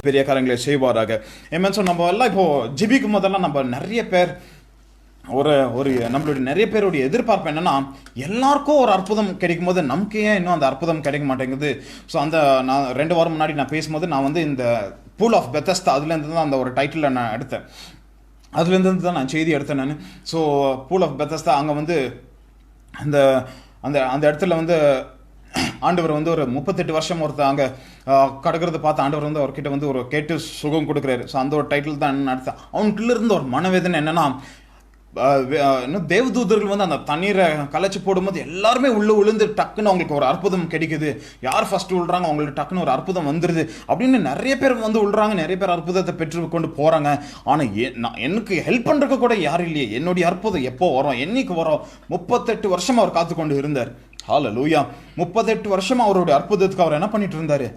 பெரிய காரியங்களை செய்வாராக. ஏமேன். ஸோ நம்ம எல்லாம் இப்போ ஜெபிக்கும் போதெல்லாம் நம்ம நிறைய பேர் ஒரு நம்மளுடைய நிறைய பேருடைய எதிர்பார்ப்பு என்னன்னா, எல்லாருக்கும் ஒரு அற்புதம் கிடைக்கும் போது நமக்கு ஏன் இன்னும் அந்த அற்புதம் கிடைக்க மாட்டேங்குது. ஸோ நான் 2 வாரம் முன்னாடி நான் பேசும்போது நான் இந்த பூல் ஆஃப் பெத்தஸ்தா அதுலேருந்து தான் அந்த ஒரு டைட்டில் நான் எடுத்தேன். அதுலேருந்து தான் நான் செய்தி எடுத்தேன் நான். ஸோ பூல் ஆஃப் பெத்தஸ்தா அங்கே அந்த அந்த அந்த இடத்துல ஆண்டவர் ஒரு 38 வருஷம் அங்கே கடக்கிறத பார்த்து ஆண்டவர் அவர்கிட்ட ஒரு கேட்டு சுகம் கொடுக்குறாரு. ஸோ அந்த ஒரு டைட்டில் தான் என்ன எடுத்தேன். அவனுக்குள்ள இருந்த ஒரு மனவேதனை என்னன்னா, தேவதூதர்கள் அந்த தண்ணீரை கலைச்சி போடும்போது எல்லாருமே உள்ள விழுந்து டக்குன்னு அவங்களுக்கு ஒரு அற்புதம் கிடைக்குது. யார் ஃபர்ஸ்ட் விழுறாங்க அவங்களுக்கு டக்குன்னு ஒரு அற்புதம் வந்துடுது அப்படின்னு நிறைய பேர் விழுறாங்க. நிறைய பேர் அற்புதத்தை பெற்று கொண்டு போறாங்க. ஆனால் எனக்கு ஹெல்ப் பண்றதுக்கு கூட யாரும் இல்லையே. என்னுடைய அற்புதம் எப்போ வரும், என்னைக்கு வரும்? 38 வருஷம் அவர் காத்து கொண்டு இருந்தார். ஹல்லேலூயா. 38 வருஷம் அவருடைய அற்புதத்துக்கு அவர் என்ன பண்ணிட்டு இருந்தாரு?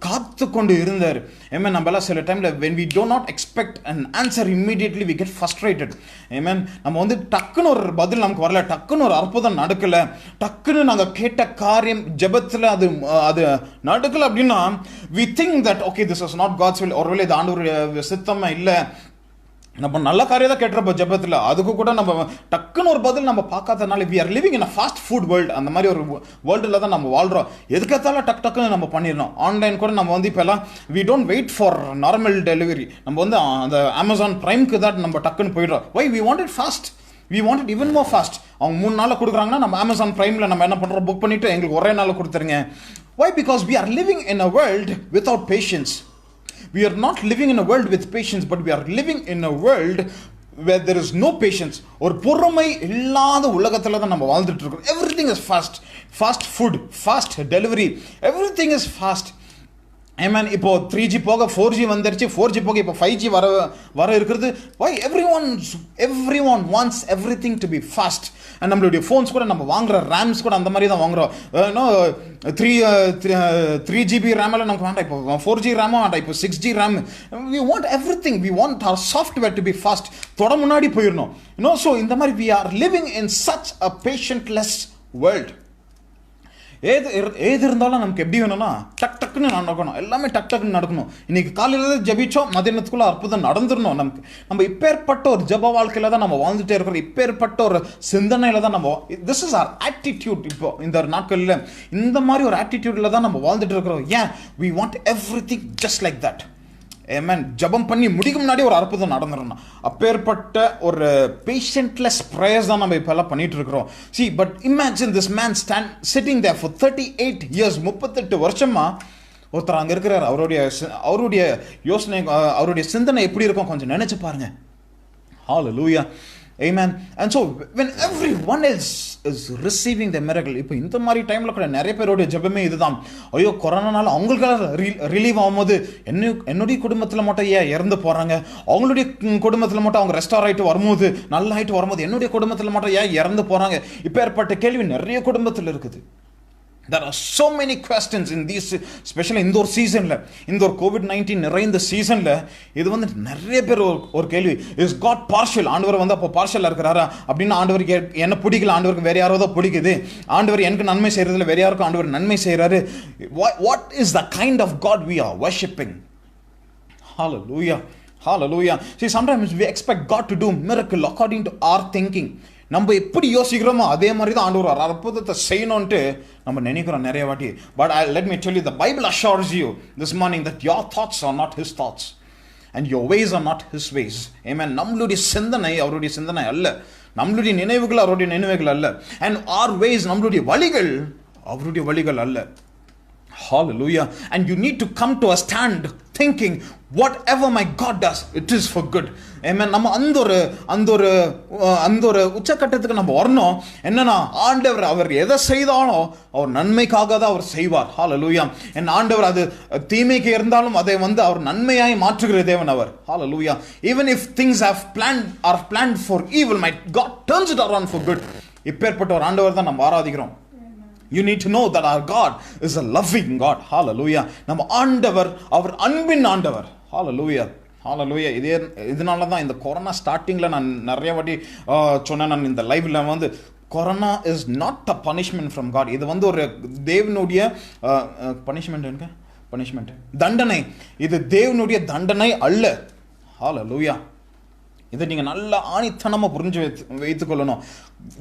காத்து கொண்டு இருந்தார். ஏமேன். நம்ம எல்லாம் சில டைம்ல when we do not expect an answer immediately we get frustrated. ஏமேன். நம்ம டக்குன்னு ஒரு பதில் நமக்கு வரல, டக்குன்னு ஒரு அற்புதம் நடக்கல, டக்குன்னு நாங்கள் கேட்ட காரியம் ஜெபத்தில் அது நடக்கல அப்படின்னா we think that okay this is not God's will. ஒருவேளை இது ஆண்டவருடைய சித்தமா இல்லை. நம்ம நல்ல காரியம் தான் கேட்டுறப்போ ஜெபத்தில் அதுக்கு கூட நம்ம டக்குன்னு ஒரு பதில் நம்ம பார்க்காதனால we are living in a fast food world. அந்த மாதிரி ஒரு வேர்ல்டில் தான் நம்ம வாழ்கிறோம். எதுக்கேற்றாலும் டக்குன்னு நம்ம பண்ணிடணும். ஆன்லைன் கூட நம்ம இப்போல்லாம் we don't wait for normal delivery. நம்ம அந்த Amazon Primeக்கு தான் நம்ம டக்குன்னு போயிடுறோம். why we want it fast, we want it even more fast. அவங்க 3 நாளில் கொடுக்குறாங்கன்னா நம்ம Amazon Primeல நம்ம என்ன பண்ணுறோம், புக் பண்ணிவிட்டு எங்களுக்கு ஒரே நாளில் கொடுத்துருங்க. why? because we are living in a world without patience. We are not living in a world with patience, but we are living in a world where there is no patience. ஒரு பொறுமை இல்லாத உலகத்துல தான் நம்ம வாழ்ந்துட்டு இருக்கோம். Everything is fast. Fast food, fast delivery. Everything is fast. Amen. இப்போ 3G போக 4G வந்துருச்சு, 4G போக இப்போ 5G வர இருக்கிறது. Why? Everyone wants everything to be fast. And நம்மளுடைய ஃபோன்ஸ் கூட நம்ம வாங்குற ரேம்ஸ் கூட அந்த மாதிரி தான் வாங்குறோம். 3GB ரேம் எல்லாம் நமக்கு வேண்டாம், இப்போ 4G ரேமும் வேண்டாம், இப்போ 6G RAM. we want everything, we want our software to be fast. முன்னாடி போயிடணும். So இந்த மாதிரி we are living in such a patientless world. ஏது இருந்தாலும் நமக்கு எப்படி வேணும்னா டக்குன்னு நடக்கணும், எல்லாமே டக்குன்னு நடக்கணும். இன்னைக்கு காலையில் ஜபிச்சோம், மதியானத்துக்குள்ள அற்புதம் நடந்துடணும். நம்ம இப்பேற்பட்ட ஒரு ஜப வாழ்க்கையில தான் நம்ம வாழ்ந்துட்டே இருக்கிறோம். இப்பேற்பட்ட ஒரு சிந்தனையில தான் நம்ம திஸ் இஸ் ஆர் ஆட்டிடியூட். இப்போ இந்த நாட்களில் இந்த மாதிரி ஒரு ஆட்டிடியூட்ல தான் நம்ம வாழ்ந்துட்டு இருக்கிறோம். ஏன்? we want everything just like that. Amen. ஜபம் பண்ணி முடிக்கும் முன்னாடி ஒரு அற்புதம் நடந்துடணும். அப்பேற்பட்ட ஒரு பேஷண்ட்லெஸ் ப்ரேயர்ஸ் தான் நம்ம இப்பெல்லாம் பண்ணிட்டு இருக்கிறோம். See, but imagine this man sitting there for 38 years. 38 வருஷமா ஒருத்தர் அங்கே இருக்கிறார். அவருடைய யோசனை, அவருடைய சிந்தனை எப்படி இருக்கும் கொஞ்சம் நினைச்சு பாருங்க. Hallelujah. Amen. And so when everyone else is receiving the miracle, இப்போ இந்த மாதிரி டைம்ல கூட நிறைய பேருடைய ஜெபமே இதுதான். ஐயோ கொரோனானால அவங்களுக்காக ரிலீவ் ஆகும்போது என்னுடைய குடும்பத்தில் மட்டும் ஏன் இறந்து போறாங்க, அவங்களுடைய குடும்பத்தில் மட்டும் அவங்க ரெஸ்டார் ஆகிட்டு வரும்போது நல்லா ஆகிட்டு வரும்போது என்னுடைய குடும்பத்தில் மட்டும் ஏன் இறந்து போறாங்க. இப்போ ஏற்பட்ட கேள்வி நிறைய குடும்பத்தில் இருக்குது. There are so many questions in these, especially இந்த ஒரு சீசன்ல, இந்த ஒரு COVID-19 நிறைந்த சீசன்ல இது நிறைய பேர் ஒரு கேள்வி, இஸ் காட் பார்ஷியல்? ஆண்டவர் அப்போ பார்ஷியலா இருக்கிறாரா அப்படின்னு. ஆண்டவருக்கு என்ன பிடிக்கல, ஆண்டவருக்கு வேற யாரோ பிடிக்குது, ஆண்டவர் எனக்கு நன்மை செய்யறதுல வேற யாருக்கும் ஆண்டவர் நன்மை செய்யறாரு. What is the kind of God we are worshipping? Hallelujah. Hallelujah. See, sometimes we expect God to do miracle according to our thinking. நம்ம எப்படி யோசிக்கிறோமோ அதே மாதிரி தான் ஆண்டவர் ஒரு அற்புதத்தை செய்யணும்ட்டு நம்ம நினைக்கிறோம் நிறைய வாட்டி. But let me tell you, the Bible assures you this morning that your thoughts are not his thoughts and your ways are not his ways. Amen. நம்மளுடைய சிந்தனை அவருடைய சிந்தனை அல்ல, நம்மளுடைய நினைவுகள் அவருடைய நினைவுகள் அல்ல, and our ways நம்மளுடைய வழிகள் அவருடைய வழிகள் அல்ல. Hallelujah. And you need to come to a stand thinking whatever my God does, it is for good. Amen. நம்ம அந்த ஒரு உச்சக்கட்டத்துக்கு நம்ம வரணும். என்னன்னா ஆண்டவர் அவர் எதை செய்தாலும் அவர் நன்மைக்காக தான் அவர் செய்வார். Hallelujah. என் ஆண்டவர் அது தீமைக்கு இருந்தாலும் அதை அவர் நன்மையாய் மாற்றுகிற தேவன் அவர். Hallelujah. Even if things are planned for evil, my God turns it around for good. இப்பேற்பட்ட ஒரு ஆண்டவர் தான் நம்ம ஆராதிக்கிறோம். You need to know that our God is a loving God. Hallelujah. நம்ம ஆண்டவர் அவர் அன்பின் ஆண்டவர். Hallelujah. Hallelujah. இதனால தான் இந்த கொரோனா ஸ்டார்டிங்ல நான் நிறைய வாட்டி சொன்னேன். நான் இந்த லைவ்ல corona is not a punishment from God. இது ஒரு தேவனுடைய பனிஷ்மெண்ட். பனிஷ்மெண்ட், தண்டனை. இது தேவனுடைய தண்டனை அல்ல. ஹல்லேலூயா. இதை நீங்க நல்ல ஆணித்தனமா புரிஞ்சு வைத்துக் கொள்ளணும்.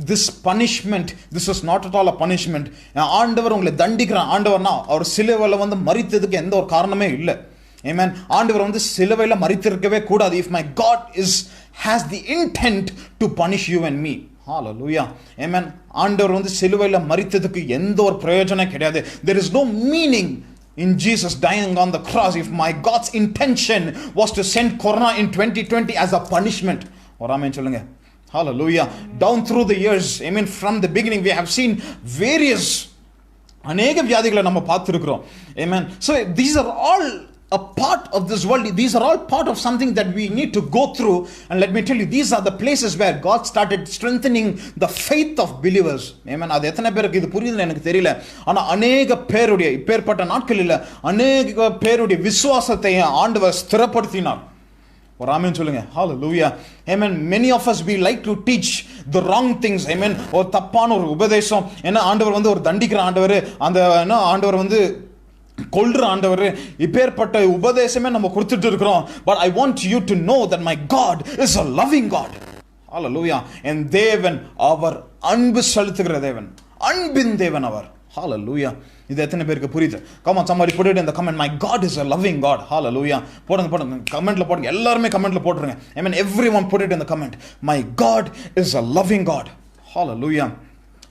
This punishment, this is not at all a punishment. ஆண்டவர் உங்களை தண்டிக்கிறான். ஆண்டவர்னா அவர் சிலுவையில் வந்து மரித்ததுக்கு எந்த ஒரு காரணமே இல்லை. ஆமென். ஆண்டவர் வந்து சிலுவையில் மரித்திருக்கவே கூடாது. If my God has the intent to punish you and me. Hallelujah. Amen. ஆண்டவர் வந்து சிலுவையில் மரித்ததுக்கு எந்த ஒரு பிரயோஜனம் கிடையாது. There is no meaning in Jesus dying on the cross if my God's intention was to send corona in 2020 as a punishment. Or amen சொல்லுங்க. Hallelujah. Down through the years, I mean from the beginning we have seen various அநேக வியாதிகளை நம்ம பார்த்திருக்கிறோம். Amen. So these are all a part of this world. These are all part of something that we need to go through. And let me tell you, these are the places where God started strengthening the faith of believers. Amen. அது எத்தனை பேருக்கு இது புரியுதுன்னு எனக்கு தெரியல. ஆனா அநேக பேருடைய இப்பேற்பட்ட நாட்களில் அநேக பேருடைய விசுவாசத்தை ஆண்டவர் ஸ்திரப்படுத்தினார். ஒரு ஆமென் சொல்லுங்க. Hallelujah. Amen. Many of us we like to teach the wrong things. Amen. ஒரு தப்பான ஒரு உபதேசம். ஏன்னா ஆண்டவர் வந்து ஒரு தண்டிக்கிற ஆண்டவர், அந்த ஆண்டவர் வந்து கொல்ற ஆண்டவர், இப்பேற்பட்ட உபதேசமே நம்ம கொடுத்துட்டு இருக்கிறோம். But I want you to know that my God is a loving God. Hallelujah. And தேவன் அவர் அன்பு செலுத்துகிற தேவன், அன்பின் தேவன் அவர். Hallelujah. இது எத்தனை பேருக்கு புரியுது? Come on, somebody put it in the comment. My God is a loving God. Hallelujah. போடுங்க கமெண்ட்ல போடுங்க. எல்லாரும் கமெண்ட்ல போடுங்க. I mean everyone put it in the comment. My God is a loving God. Hallelujah.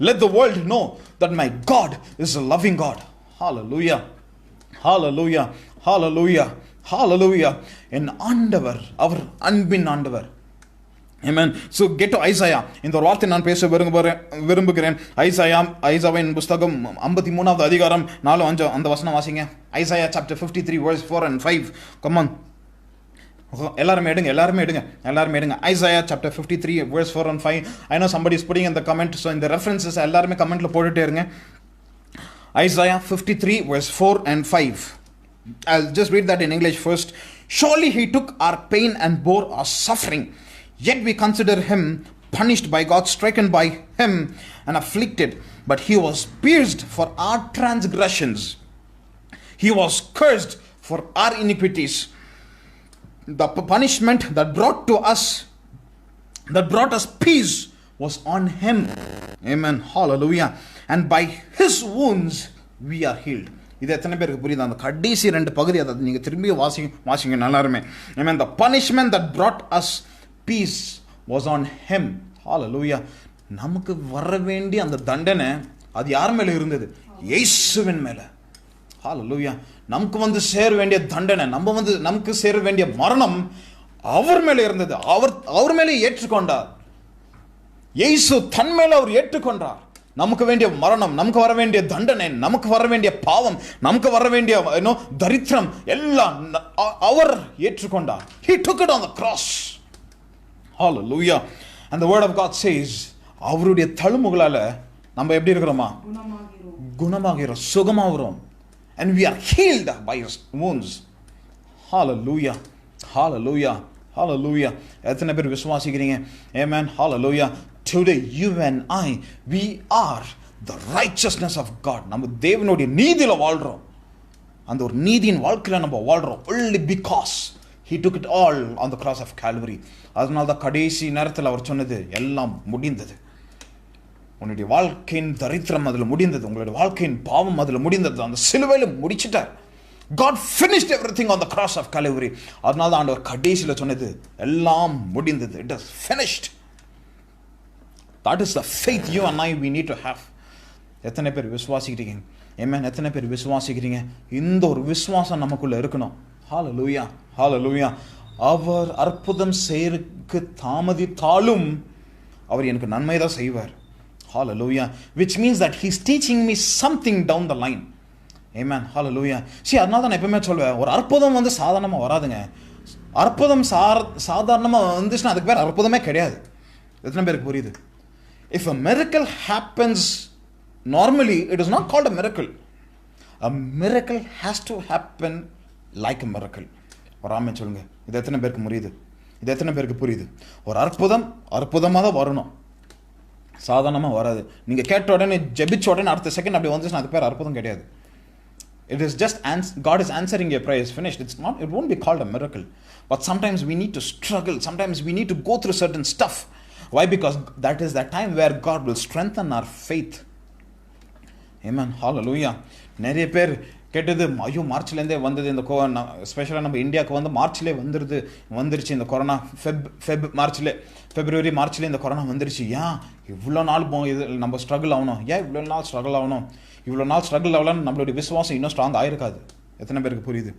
Let the world know that my God is a loving God. Hallelujah. Hallelujah. Hallelujah. Hallelujah. என் ஆண்டவர் அவர் அன்பின் ஆண்டவர். Amen. So get to Isaiah. இந்த வார்த்தை நான் பேச விரும்புகிறேன். ஐசாயாவின் புத்தகம் 53வது அதிகாரம் 4-5 அந்த வசனம் வாசிங்க. Isaiah chapter 53 verse 4 and 5. Come on. எல்லாரும் எடுங்க. Isaiah chapter 53 verse 4 and 5. I know somebody is putting in the comment, so in the references எல்லாரும் கமெண்ட்ல போட்டுட்டே இருங்க. Isaiah 53 verse 4 and 5. I'll just read that in English first. Surely he took our pain and bore our suffering, yet we consider him punished by God, stricken by him and afflicted. But he was pierced for our transgressions, he was cursed for our iniquities. The punishment that brought us peace was on him. Amen. Hallelujah. And by his wounds we are healed. இது எத்தனை பேருக்கு புரியுது? அந்த கடைசி ரெண்டு பகுதி அதை நீங்க திரும்பி வாசிங்க நல்லாருமே. Amen. The punishment that brought us peace was on him. Hallelujah. நமக்கு வர வேண்டிய அந்த தண்டனை அது யார் மேல இருந்தது? இயேசுவின் மேல. Hallelujah. நமக்கு வந்து சேர வேண்டிய தண்டனை, நமக்கு சேர வேண்டிய மரணம் அவர் மேல இருந்தது. அவர் மேலே ஏற்றுக்கொண்டார். இயேசு தன் மேல அவர் ஏற்றுக்கொண்டார். நமக்கு வேண்டிய மரணம், நமக்கு வர வேண்டிய தண்டனை, நமக்கு வர வேண்டிய பாவம், நமக்கு வர வேண்டிய தரித்திரம் எல்லாம் அவர் ஏற்றுக்கொண்டார். He took it on the cross. Hallelujah. And the word of God says, அவருடைய தழும்புகளால நம்ம எப்படி இருக்கிறோமா? குணமாகிறோம், சுகமாகிறோம். And we are healed by his wounds. Hallelujah. Hallelujah. Hallelujah. எத்தனை பேர் விசுவாசிக்கிறீங்க? Amen. Hallelujah. Today you and I, we are the righteousness of God. நம்ம தேவனுடைய நீதியில வாழ்றோம். அந்த ஒரு நீதியின் வாழ்க்கையில நம்ம வாழ்றோம் only because he took it all on the cross of Calvary. அதனால தான் கடைசி நேரத்தில் அவர் சொன்னது எல்லாம் முடிந்தது. உன்னுடைய வாழ்க்கையின் தரித்திரம் அதில் முடிந்தது, உங்களுடைய வாழ்க்கையின் பாவம் அதில் முடிந்தது. அந்த சிலுவையில முடிச்சிட்டார். God finished everything on the cross of Calvary. அதனால தான் ஆண்டவர் கடைசியில் சொன்னது எல்லாம் முடிந்தது. It is finished. That is the faith you and I we need to have. எத்தனை பேர் விசுவாசிக்கிறீங்க? ஆமென். எத்தனை பேர் விசுவாசிக்கிறீங்க? இந்த ஒரு விசுவாசம் நமக்குள்ள இருக்கணும். ஹalleluya. ஹalleluya. அவர் அற்புதம் செய்யறதுக்கு தாமதித்தாலும் அவர் எனக்கு நன்மை தான் செய்வார். Hallelujah. Which means that he's teaching me something down the line. Amen. Hallelujah. See, அதனால தான் நான் எப்பவுமே சொல்வேன், ஒரு அற்புதம் வந்து சாதாரணமா வராதுங்க. அற்புதம் சாதாரணமா வந்துச்சுன்னா அதுக்கு பேர் அற்புதமே கிடையாது. எத்தனை பேருக்கு புரியுது? If a miracle happens normally, it is not called a miracle. A miracle has to happen like a miracle. ஒரு ஆமென் சொல்லுங்க. இது எத்தனை பேருக்கு புரியுது? இது எத்தனை பேருக்கு புரியுது? ஒரு அற்புதமாக தான் வரணும், சாதாரணமாக வராது. நீங்கள் கேட்ட உடனே ஜெபிச்ச உடனே அடுத்த செகண்ட் அப்படி வந்துச்சுன்னா அது பேர் அற்புதம் கிடையாது. It is just God is answering your prayer is finished. It won't be called a miracle. But sometimes we need to struggle. Sometimes we need to go through certain stuff. Why? Because that is that time where God will strengthen our faith. Amen. Hallelujah. நிறைய பேர் கேட்டது, ஐயோ மார்ச்லேருந்தே வந்தது இந்த ஸ்பெஷலாக நம்ம இந்தியாவுக்கு வந்து மார்ச்லேயே வந்துருச்சு இந்த கொரோனா. பிப்ரவரி மார்ச்லேயே இந்த கொரோனா வந்துருச்சு. ஏன் இவ்வளோ நாள் இது நம்ம ஸ்ட்ரகிள் ஆகணும்? ஏன் இவ்வளோ நாள் ஸ்ட்ரகிள் ஆகணும்? இவ்வளோ நாள் ஸ்ட்ரகிள் ஆகலான்னு நம்மளுடைய விசுவாசம் இன்னும் ஸ்ட்ராங் ஆகிருக்காது. எத்தனை பேருக்கு புரியுது?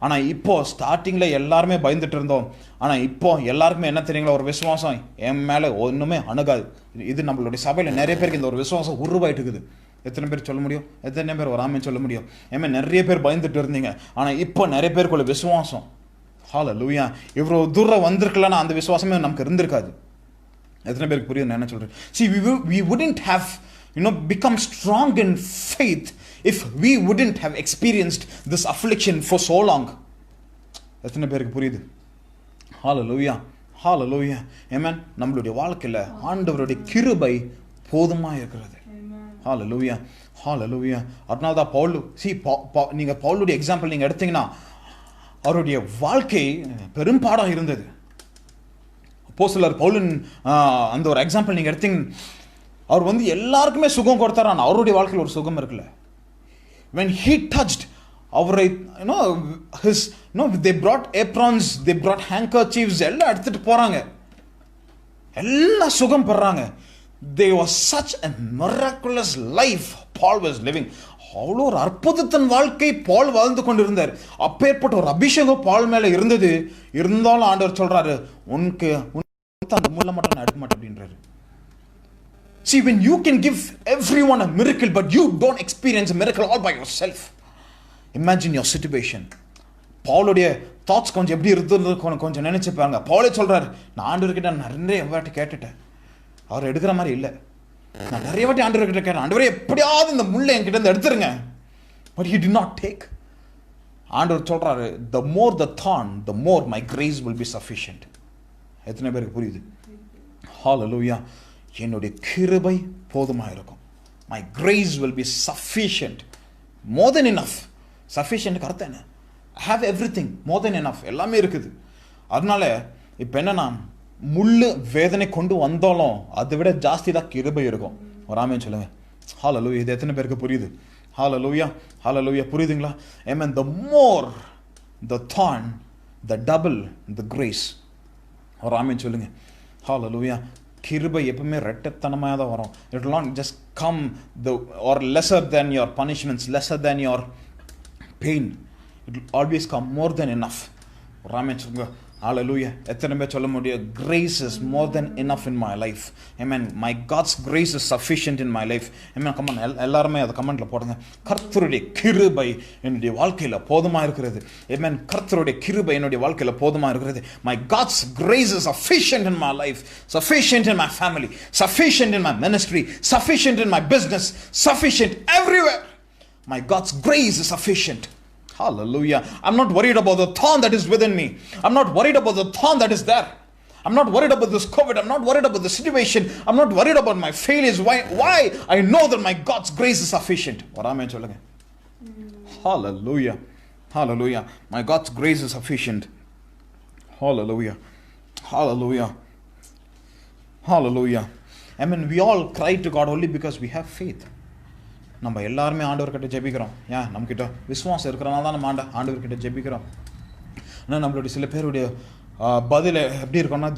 ஆனால் இப்போது ஸ்டார்டிங்கில் எல்லாருமே பயந்துட்டு இருந்தோம். ஆனால் இப்போது எல்லாருக்குமே என்ன தெரியுங்களா, ஒரு விசுவாசம் என் மேலே ஒன்றுமே அணுகாது. இது நம்மளுடைய சபையில் நிறைய பேருக்கு இந்த ஒரு விசுவாசம் உருவாயிட்டு இருக்குது. எத்தனை பேர் சொல்ல முடியும்? எத்தனை பேர் ஒரு ஆமென் சொல்ல முடியும்? ஏமே நிறைய பேர் பயந்துட்டு இருந்தீங்க, ஆனால் இப்போ நிறைய பேருக்குள்ள விசுவாசம். ஹல்லேலூயா. இவ்வளோ தூரம் வந்திருக்கலன்னா அந்த விசுவாசமே நமக்கு இருந்திருக்காது. எத்தனை பேருக்கு புரியுது நான் என்ன சொல்கிறேன்? See, we wouldn't have become strong in faith if we wouldn't have experienced this affliction for so long. எத்தனை பேருக்கு புரியுது? ஹல்லேலூயா, ஹல்லேலூயா, ஆமென். நம்மளுடைய வாழ்க்கையில் ஆண்டவருடைய கிருபை போதுமாக இருக்கிறது. ஹல்லேலூயா, ஹல்லேலூயா. அதனால தான் பவுல், நீங்கள் பவுலுடைய எக்ஸாம்பிள் நீங்கள் எடுத்தீங்கன்னா அவருடைய வாழ்க்கை பெரும்பாடம் இருந்தது. அப்போஸ்தலர் பவுலின் அந்த ஒரு எக்ஸாம்பிள் நீங்கள் எடுத்தீங்க, அவர் வந்து எல்லாருக்குமே சுகம் கொடுத்தாரு. ஆனால் அவருடைய வாழ்க்கையில் ஒரு சுகம் இருக்குல்ல. when he touched அவரை they brought aprons, they brought handkerchiefs, எல்லாம் எடுத்துட்டு போறாங்க, எல்லாம் சுகம் பெறாங்க. there was such a miraculous life Paul was living. அவ்வளோ ஒரு அற்புதத்தின் வாழ்க்கை பால் வாழ்ந்து கொண்டிருந்தார். அப்பேற்பட்ட ஒரு அபிஷேகம் பால் மேல இருந்தது. இருந்தாலும் ஆண்டவர் சொல்றாரு, உனக்கு அந்த முள்ள மட்டும் நான் எடுக்க மாட்டேன் அப்படின்றாரு. See, when you can give everyone a miracle, but you don't experience a miracle all by yourself. Imagine your situation. பவுலுடைய தாட்ஸ் கொஞ்சம் எப்படி இருந்தது கொஞ்சம் நினைச்சு பாருங்க. பவுலே சொல்றாரு, நான் ஆண்டவர்கிட்ட நிறைய வாட்டி கேட்டுட்டேன், அவர் எடுக்கிற மாதிரி இல்லை. நான் நிறைய வாட்டி ஆண்டவர்கிட்ட கேட்டேன், ஆண்டவரே எப்படியாவது இந்த முள்ளை என்கிட்ட இருந்து எடுத்துருங்க. But he did not take. ஆண்டவர் சொல்றாரு, the more the thorn, the more my grace will be sufficient. எத்தனை பேருக்கு புரியுது? Hallelujah. என்னுடைய கிருபை போதுமாக இருக்கும். My grace will be sufficient. More than enough. Sufficient அர்த்தம் என்ன? I have everything. More than enough. எல்லாமே இருக்குது. அதனால இப்போ என்னன்னா, முள்ளு வேதனை கொண்டு வந்தாலும் அதை விட ஜாஸ்தி தான் கிருபை இருக்கும். ஒரு ஆமென் சொல்லுங்க. ஹல்லேலூயா. இது எத்தனை பேருக்கு புரியுது? ஹல்லேலூயா, ஹல்லேலூயா. புரியுதுங்களா? Amen. The more the thorn, the double the grace. ஒரு ஆமென் சொல்லுங்க. ஹல்லேலூயா. கிருபை எப்பவுமே ரெட்டத்தனமாக தான் வரும். It will not just come or lesser than your punishments, lesser than your pain. It will always come more than enough. ராமே சொல்லுங்க. Hallelujah. எத்தனை பேர் சொல்ல முடியும்? Grace is more than enough in my life. Amen. My God's grace is sufficient in my life. Amen. Come on, எல்லாருமே அதை கமெண்ட்ல போடுங்க. கர்த்தருடைய கிருபை என்னுடைய வாழ்க்கையில போதுமா இருக்கிறது. Amen. கர்த்தருடைய கிருபை என்னுடைய வாழ்க்கையில போதுமா இருக்கிறது. My God's grace is sufficient in my life, sufficient in my family, sufficient in my ministry, sufficient in my business, sufficient everywhere. My God's grace is sufficient. Hallelujah. I'm not worried about the thorn that is within me. I'm not worried about the thorn that is there. I'm not worried about this COVID. I'm not worried about the situation. I'm not worried about my failures. Why? I know that my God's grace is sufficient. What amen சொல்லுங்க. Hallelujah. Hallelujah. My God's grace is sufficient. Hallelujah. Hallelujah. Hallelujah. I mean, we all cry to God only because we have faith. நம்ம எல்லாருமே ஆண்டவர்கிட்ட ஜெபிக்கிறோம். ஏன்? நம்மக்கிட்ட விசுவாசம் இருக்கிறனால தான் நம்ம ஆண்டவர்கிட்ட ஜெபிக்கிறோம். ஆனால் நம்மளுடைய சில பேருடைய பதில் எப்படி இருக்கோம்னா,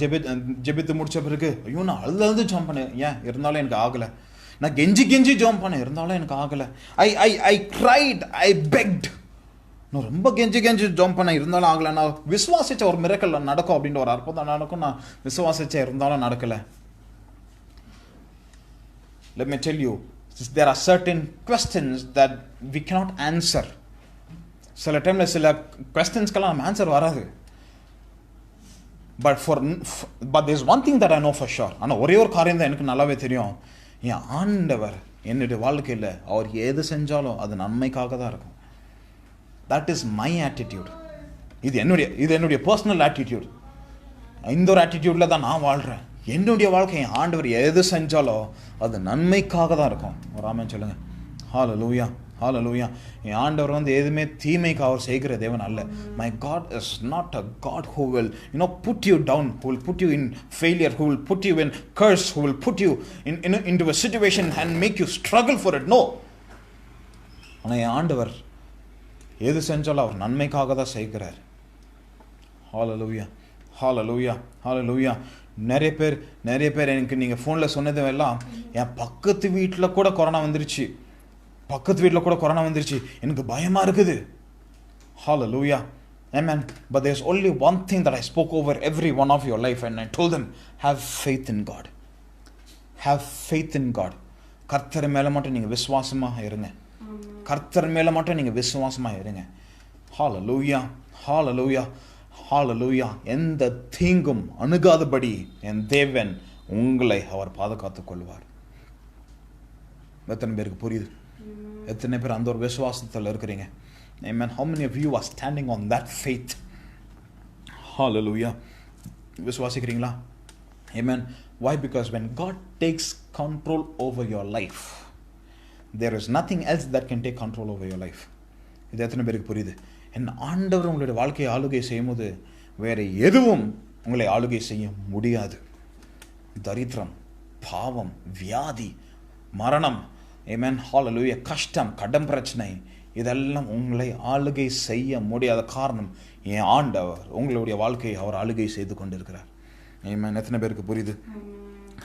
ஜெபித்து முடிச்ச பிறகு, ஐயோ நான் அழுது ஜம்ப் பண்ணேன், ஏன் இருந்தாலும் எனக்கு ஆகலை. நான் கெஞ்சி ஜம்ப் பண்ணேன், இருந்தாலும் எனக்கு ஆகலை. ஐ cried, I begged. நான் ரொம்ப கெஞ்சி ஜம்ப் பண்ணேன், இருந்தாலும் ஆகலை. நான் விசுவாசிச்ச ஒரு மிரக்கல் நடக்கும் அப்படின்ற ஒரு அற்புதம் நடக்கும், நான் விசுவாசிச்ச இருந்தாலும் நடக்கலை. Let me tell you, there are certain questions that we cannot answer. சில டைம்ல சில questions-க்கெல்லாம் நம்ம ஆன்சர் வராது. But there's one thing that I know for sure. ஆனால் ஒரே ஒரு காரியம் தான் எனக்கு நல்லாவே தெரியும். என் ஆண்டவர் என்னுடைய வாழ்க்கையில் அவர் எது செஞ்சாலும் அது நன்மைக்காக தான் இருக்கும். That is my attitude. இது என்னுடைய பர்சனல் ஆட்டிடியூட். இந்த ஒரு ஆட்டிடியூடில் தான் நான் வாழ்கிறேன். என்னுடைய வாழ்க்கை ஆண்டவர் எது செஞ்சாலும் அது நன்மைக்காக தான் இருக்கும். ஒரு ஆமென் சொல்லுங்க. ஹல்லேலூயா, ஹalleluya. என் ஆண்டவர் வந்து எதுவுமே தீமைக்கு அவர் செய்கிற தேவன் அல்ல. My God is not a God who will put you down, who will put you in failure, who will put you in curse, who will put you into a situation and make you struggle for it. No. ஆனால் என் ஆண்டவர் எது செஞ்சாலும் அவர் நன்மைக்காக தான் செய்கிறார். ஹalleluya, ஹalleluya, ஹalleluya. நிறைய பேர் எனக்கு நீங்கள் ஃபோனில் சொன்னது எல்லாம், என் பக்கத்து வீட்டில் கூட கொரோனா வந்துருச்சு, எனக்கு பயமா இருக்குது. Hallelujah. Amen. But there's only one thing that I spoke over every one of your life, and I told them, have faith in God. Have faith in God. கர்த்தர் மேல மட்டும் நீங்க விசுவாசமா இருங்க. கர்த்தர் மேல மட்டும் நீங்க விசுவாசமா இருங்க. Hallelujah. Hallelujah. Hallelujah. எந்த தீங்கும் அணுகாதபடி என் தேவன் உங்களை அவர் பாதுகாத்துக் கொள்வார். எத்தனை பேருக்கு புரியுது? எத்தனை பேர் அந்த ஒரு விசுவாசத்தில் இருக்கிறீங்க? Amen. How many of you are standing on that faith? Hallelujah. விசுவாசிக்கிறீங்களா? Amen. Why? Because when God takes control over your life, there is nothing else that can take control over your life. இது எத்தனை பேருக்கு புரியுது? என் ஆண்டவர் உங்களுடைய வாழ்க்கையை ஆளுகை செய்யும்போது வேற எதுவும் உங்களை ஆளுகை செய்ய முடியாது. தரித்திரம், பாவம், வியாதி, மரணம், ஆமென், ஹalleluya, கஷ்டம், கடன் பிரச்சனை, இதெல்லாம் உங்களை ஆளுகை செய்ய முடியாத காரணம் என் ஆண்டவர் உங்களுடைய வாழ்க்கையை அவர் ஆளுகை செய்து கொண்டிருக்கிறார். ஆமென். எத்தனை பேருக்கு புரியுது?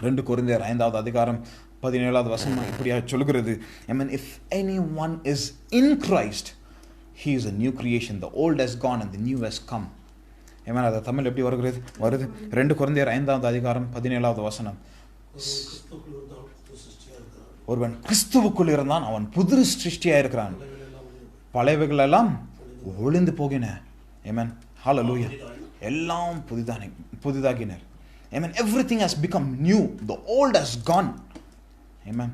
2 கொரிந்தியர் 5வது அதிகாரம் 17வது வசனம் இப்படியாக சொல்கிறது. Amen. If anyone is in Christ, he is a new creation. The old has gone and the new has come. Amen. அது தமிழ் எப்படி வருது? 2 கொரிந்தியர் 5வது அதிகாரம் 17வது வசனம். ஒருவன் கிறிஸ்துவுக்குள் இருந்தான், அவன் புது சிருஷ்டியாக இருக்கிறான், பழையவைகள் எல்லாம் ஒளிந்து போகின. ஆமென். ஹalleluya. எல்லாம் புதிதாகினர். Amen. Everything has become new. The old has gone. Amen.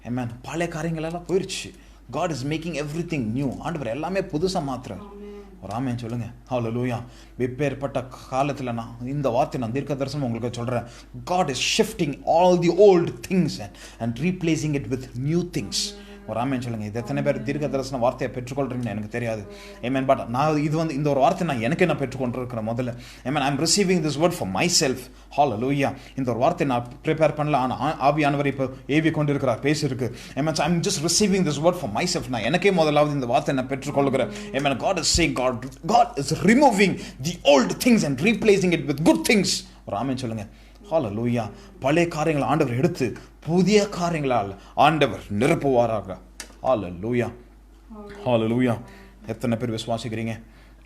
Amen. பழைய காரியங்கள் எல்லாம் போயிடுச்சு. God is making everything new. ஆண்டவர் எல்லாமே புதுசா மாத்துறார். ஒரு ஆமென் சொல்லுங்க. ஹalleluya. இப்பேற்பட்ட காலத்துல நான் இந்த வார்த்தை நான் தீர்க்க தரிசனம் உங்களுக்கு சொல்றேன். God is shifting all the old things and replacing it with new things. ஒரு ஆமென் சொல்லுங்க. இது எத்தனை பேர் தீர்க்க தரிசன வார்த்தையை பெற்றுக்கொள்றீங்கன்னு எனக்கு தெரியாது. Amen. பட் நான் இது வந்து இந்த ஒரு வார்த்தை நான் எனக்கு நான் பெற்றுக்கொண்டிருக்கிறேன் முதல்ல. Amen. I'm receiving this word for myself. Hallelujah. இந்த ஒரு வார்த்தை நான் ப்ரிப்பேர் பண்ணல, ஆனால் ஆவியானவர் இப்போ ஏவி கொண்டிருக்கிறார், பேசிருக்கு. Amen. So I'm just receiving this word for myself. நான் எனக்கே முதலாவது இந்த வார்த்தை நான் பெற்றுக்கொள்கிறேன். Amen. God is saying, God is removing the old things and replacing it with good things. ஒரு ஆமென் சொல்லுங்க. ஹalleluya. பழைய காரியங்களை ஆண்டவர் எடுத்து புதிய காரியங்களால் ஆண்டவர் நிரப்புவாராக. ஹalleluya. ஹalleluya. எத்தனை பேர் விசுவாசிக்கிறீங்க?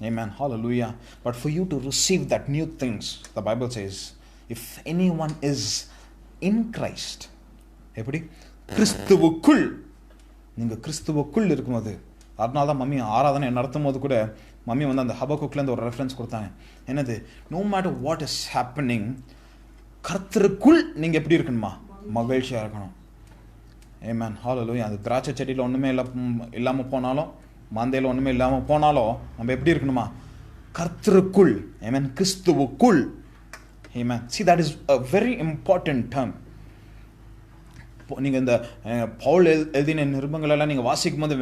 Amen. Hallelujah. But for you to receive that new things, the Bible says, if anyone is in Christ, எப்படி? கிறிஸ்துவுக்குள். நீங்க கிறிஸ்துவுக்குள் இருக்கும்போது, அதனால தான் மம்மி ஆராதனை நடத்தும் போது கூட மம்மி வந்து அந்த ஹபக்குக்லேருந்து ஒரு ரெஃபரன்ஸ் கொடுத்தாங்க. என்னது? no matter what is happening, கர்த்தருக்குள் நீங்க எப்படி இருக்கணுமா? மகிழ்ச்சியா இருக்கணும். Amen. Hallelujah. அந்த திராட்சை செடியில் ஒண்ணுமே இல்லாம போனாலும், மந்தையில் ஒண்ணுமே இல்லாம போனாலும் நம்ம எப்படி இருக்கணுமா? கர்த்தருக்குள். Amen. கிறிஸ்துவுக்குள். Amen. See, that is a very important term. நீங்க இந்த பவுல் எழுதின நிருபங்கள் எல்லாம் நீங்க வாசிக்கும் போது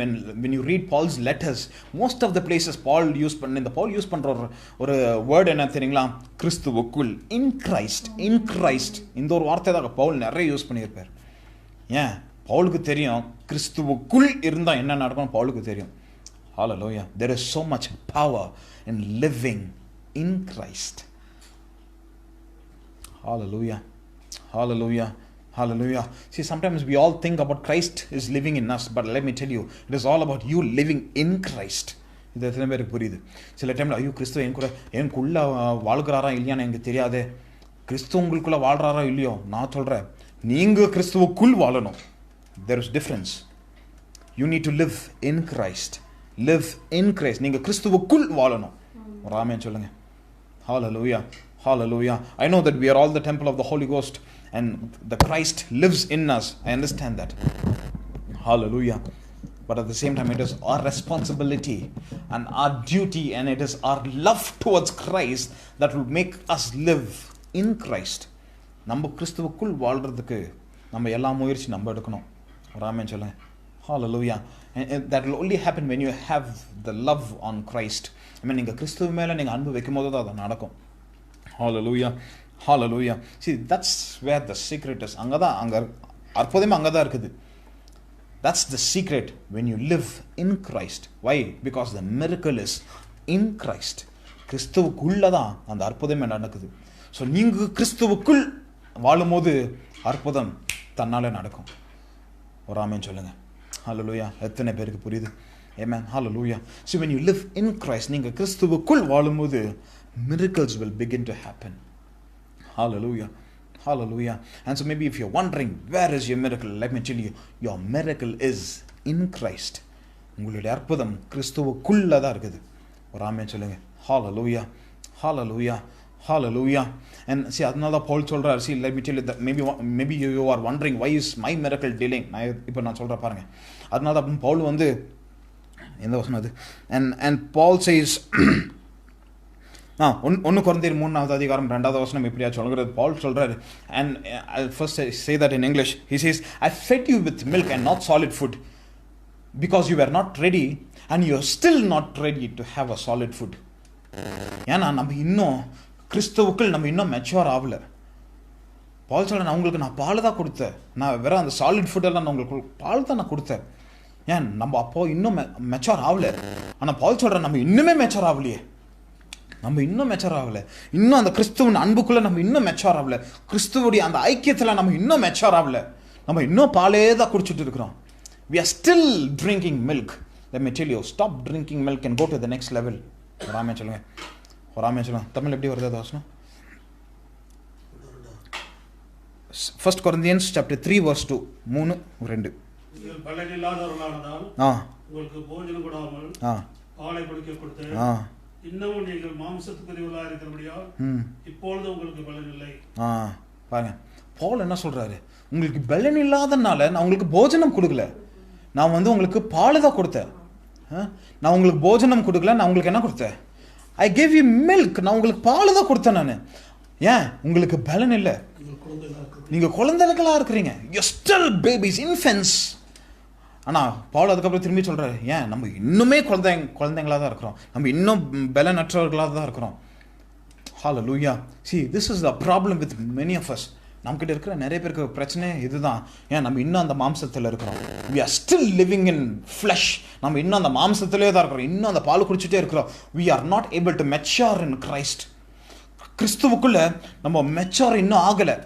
when you read Paul's letters, most of the places Paul use பண்ற ஒரு வேர்ட் என்ன தெரியுங்களா? கிறிஸ்துவுக்குள். in Christ. இந்த ஒரு வார்த்தை தான் பவுல் நிறைய யூஸ் பண்ணியிருப்பார். ஏன்? பவுலுக்கு தெரியும் கிறிஸ்துவுக்குள் இருந்தா என்ன நடக்கும். பவுலுக்கு தெரியும். Hallelujah. There is so much power in living in Christ. Hallelujah. Hallelujah. Hallelujah. See, sometimes we all think about Christ is living in us, but let me tell you, it is all about you living in Christ. இது எத்தனை பேருக்கு புரியுது? சில டைம்ல ஐயோ கிறிஸ்துவ எனக்குள்ள வாழ்கிறாரா இல்லையான்னு எனக்கு தெரியாது. கிறிஸ்துவ உங்களுக்குள்ள வாழ்றாரா இல்லையோ, நான் சொல்றேன், நீங்க கிறிஸ்துவுக்குள் வாழணும். There is difference. You need to live in Christ. Live in Christ. நீங்க கிறிஸ்துவுக்குள் வாழணும். ஒரு ஆமென் சொல்லுங்க. Hallelujah. Hallelujah. I know that we are all the temple of the Holy Ghost and the Christ lives in us. I understand that. Hallelujah. But at the same time, it is our responsibility and our duty, and it is our love towards Christ that will make us live in Christ. நம்ம கிறிஸ்துவுக்குள் வாழ்றதுக்கு நம்ம எல்லா முயற்சி நம்ம எடுக்கணும். ஒரு ஆமென் சொல்லுங்க. Hallelujah. And that will only happen when you have the love on Christ. I mean, நீங்க கிறிஸ்துவ மேல நீங்க அன்பு வைக்கும்போது தான் அது நடக்கும். Hallelujah. Hallelujah. See, that's where the secret is. அங்கதான் அங்க அற்புதமே அங்கதான் இருக்குது. That's the secret when you live in Christ. Why? Because the miracle is in Christ. கிறிஸ்துவுக்குள்ள தான் அந்த அற்புதமே நடக்குது. ஸோ நீங்க கிறிஸ்துவுக்குள் வாழும்போது அற்புதம் தன்னாலே நடக்கும். ஒரு ஆமென் சொல்லுங்க. ஹல்லேலூயா. எத்தனை பேருக்கு புரியுது? ஆமென். ஹல்லேலூயா. So when you live in Christ, நீங்க கிறிஸ்துவுக்குள் வாழும்போது miracles will begin to happen. Hallelujah. Hallelujah. And so maybe if you're wondering, where is your miracle? Let me tell you, your miracle is in Christ. உங்களுடைய அற்புதம் கிறிஸ்துவுக்குள்ள தான் இருக்குது. ஒரு ஆமென் சொல்லுங்க. Hallelujah. Hallelujah. Hallelujah. And see, அதனால பால் சொல்றார். See, let me tell you that maybe you are wondering, why is my miracle delaying? இப்போ நான் சொல்றேன் பாருங்க. அதனால பவுல் வந்து எந்த வசனம் அது? And Paul says, 1 கொரிந்தியர் 3வது அதிகாரம் 2வது வசனம் இப்படியா சொல்கிறது. பவுல் சொல்றாரு. And I'll first say that in English. He says, I fed you with milk and not solid food because you were not ready and you are still not ready to have a solid food. ஏன்னா நம்ம இன்னும் கிறிஸ்துவுக்குள் நம்ம இன்னும் mature ஆகல. பால் சொல்றேன், நான் உங்களுக்கு நான் பால் தான் கொடுத்தேன். நான் வெறும் அந்த சாலிட் ஃபுட்டெல்லாம் நான் உங்களுக்கு பால் தான் நான் கொடுத்தேன். ஏன் நம்ம அப்போ இன்னும் மெச்சூர் ஆகல. ஆனால் பால் சொல்றேன், நம்ம இன்னுமே மெச்சூர் ஆகலையே. நம்ம இன்னும் மெச்சூர் ஆகல. இன்னும் அந்த கிறிஸ்துவின் அன்புக்குள்ள நம்ம இன்னும் மெச்சூர் ஆகல. கிறிஸ்துவுடைய அந்த ஐக்கியத்தில் நம்ம இன்னும் மெச்சூர் ஆகல. நம்ம இன்னும் பாலே தான் குடிச்சிட்டு இருக்கிறோம். We are still drinking milk. Let me tell you, stop drinking milk and go to the next level. ஒரு ஆமென் சொல்லுங்க. ஒரு ஆமென் சொல்லுங்க. தமிழ் எப்படி வருது வசனம்? 1 Corinthians chapter 3 verse 2. 3:2. நீங்கள் பலனில்லாதவர்களானதால் உங்களுக்கு போஜனம் கொடாமல் பாலை குடிக்க கொடுத்தேன். இன்னமும் நீங்கள் மாம்சத்துக்குரியவர்களாக இருக்கிறபடியால் இப்பொழுது உங்களுக்கு பலன் இல்லை. பாருங்க, பவுல் என்ன சொல்றாரு? உங்களுக்கு பலன் இல்லாதனால நான் உங்களுக்கு போஜனம் கொடுக்கல. நான் வந்து உங்களுக்கு பால் தான் கொடுத்தேன். நான் உங்களுக்கு போஜனம் கொடுக்கல. நான் உங்களுக்கு என்ன கொடுத்தேன்? I gave you milk. நான் உங்களுக்கு பால் தான் கொடுத்தேன். நான் ஏன் உங்களுக்கு பலன் இல்லை? நீங்க குழந்தைகளா இருக்கிறீங்க. You still babies, infants. ஆனால் பவுல் அதுக்கப்புறம் திரும்பி சொல்றாரு, ஏன் நம்ம இன்னுமே குழந்தைங்களா தான் இருக்கிறோம். நம்ம இன்னும் பலனற்றவர்களாக தான் இருக்கிறோம். Hallelujah. See, this is the problem with many of us. நம்மகிட்ட இருக்கிற நிறைய பேருக்கு பிரச்சனை இதுதான். ஏன் நம்ம இன்னும் அந்த மாம்சத்தில் இருக்கிறோம். We are still living in flesh. நம்ம இன்னும் அந்த மாம்சத்திலே தான் இருக்கிறோம். இன்னும் அந்த பால் குடிச்சிட்டே இருக்கிறோம். We are not able to mature in Christ. கிறிஸ்துவுக்குள்ள நம்ம மெச்சூர் இன்னும் ஆகலை.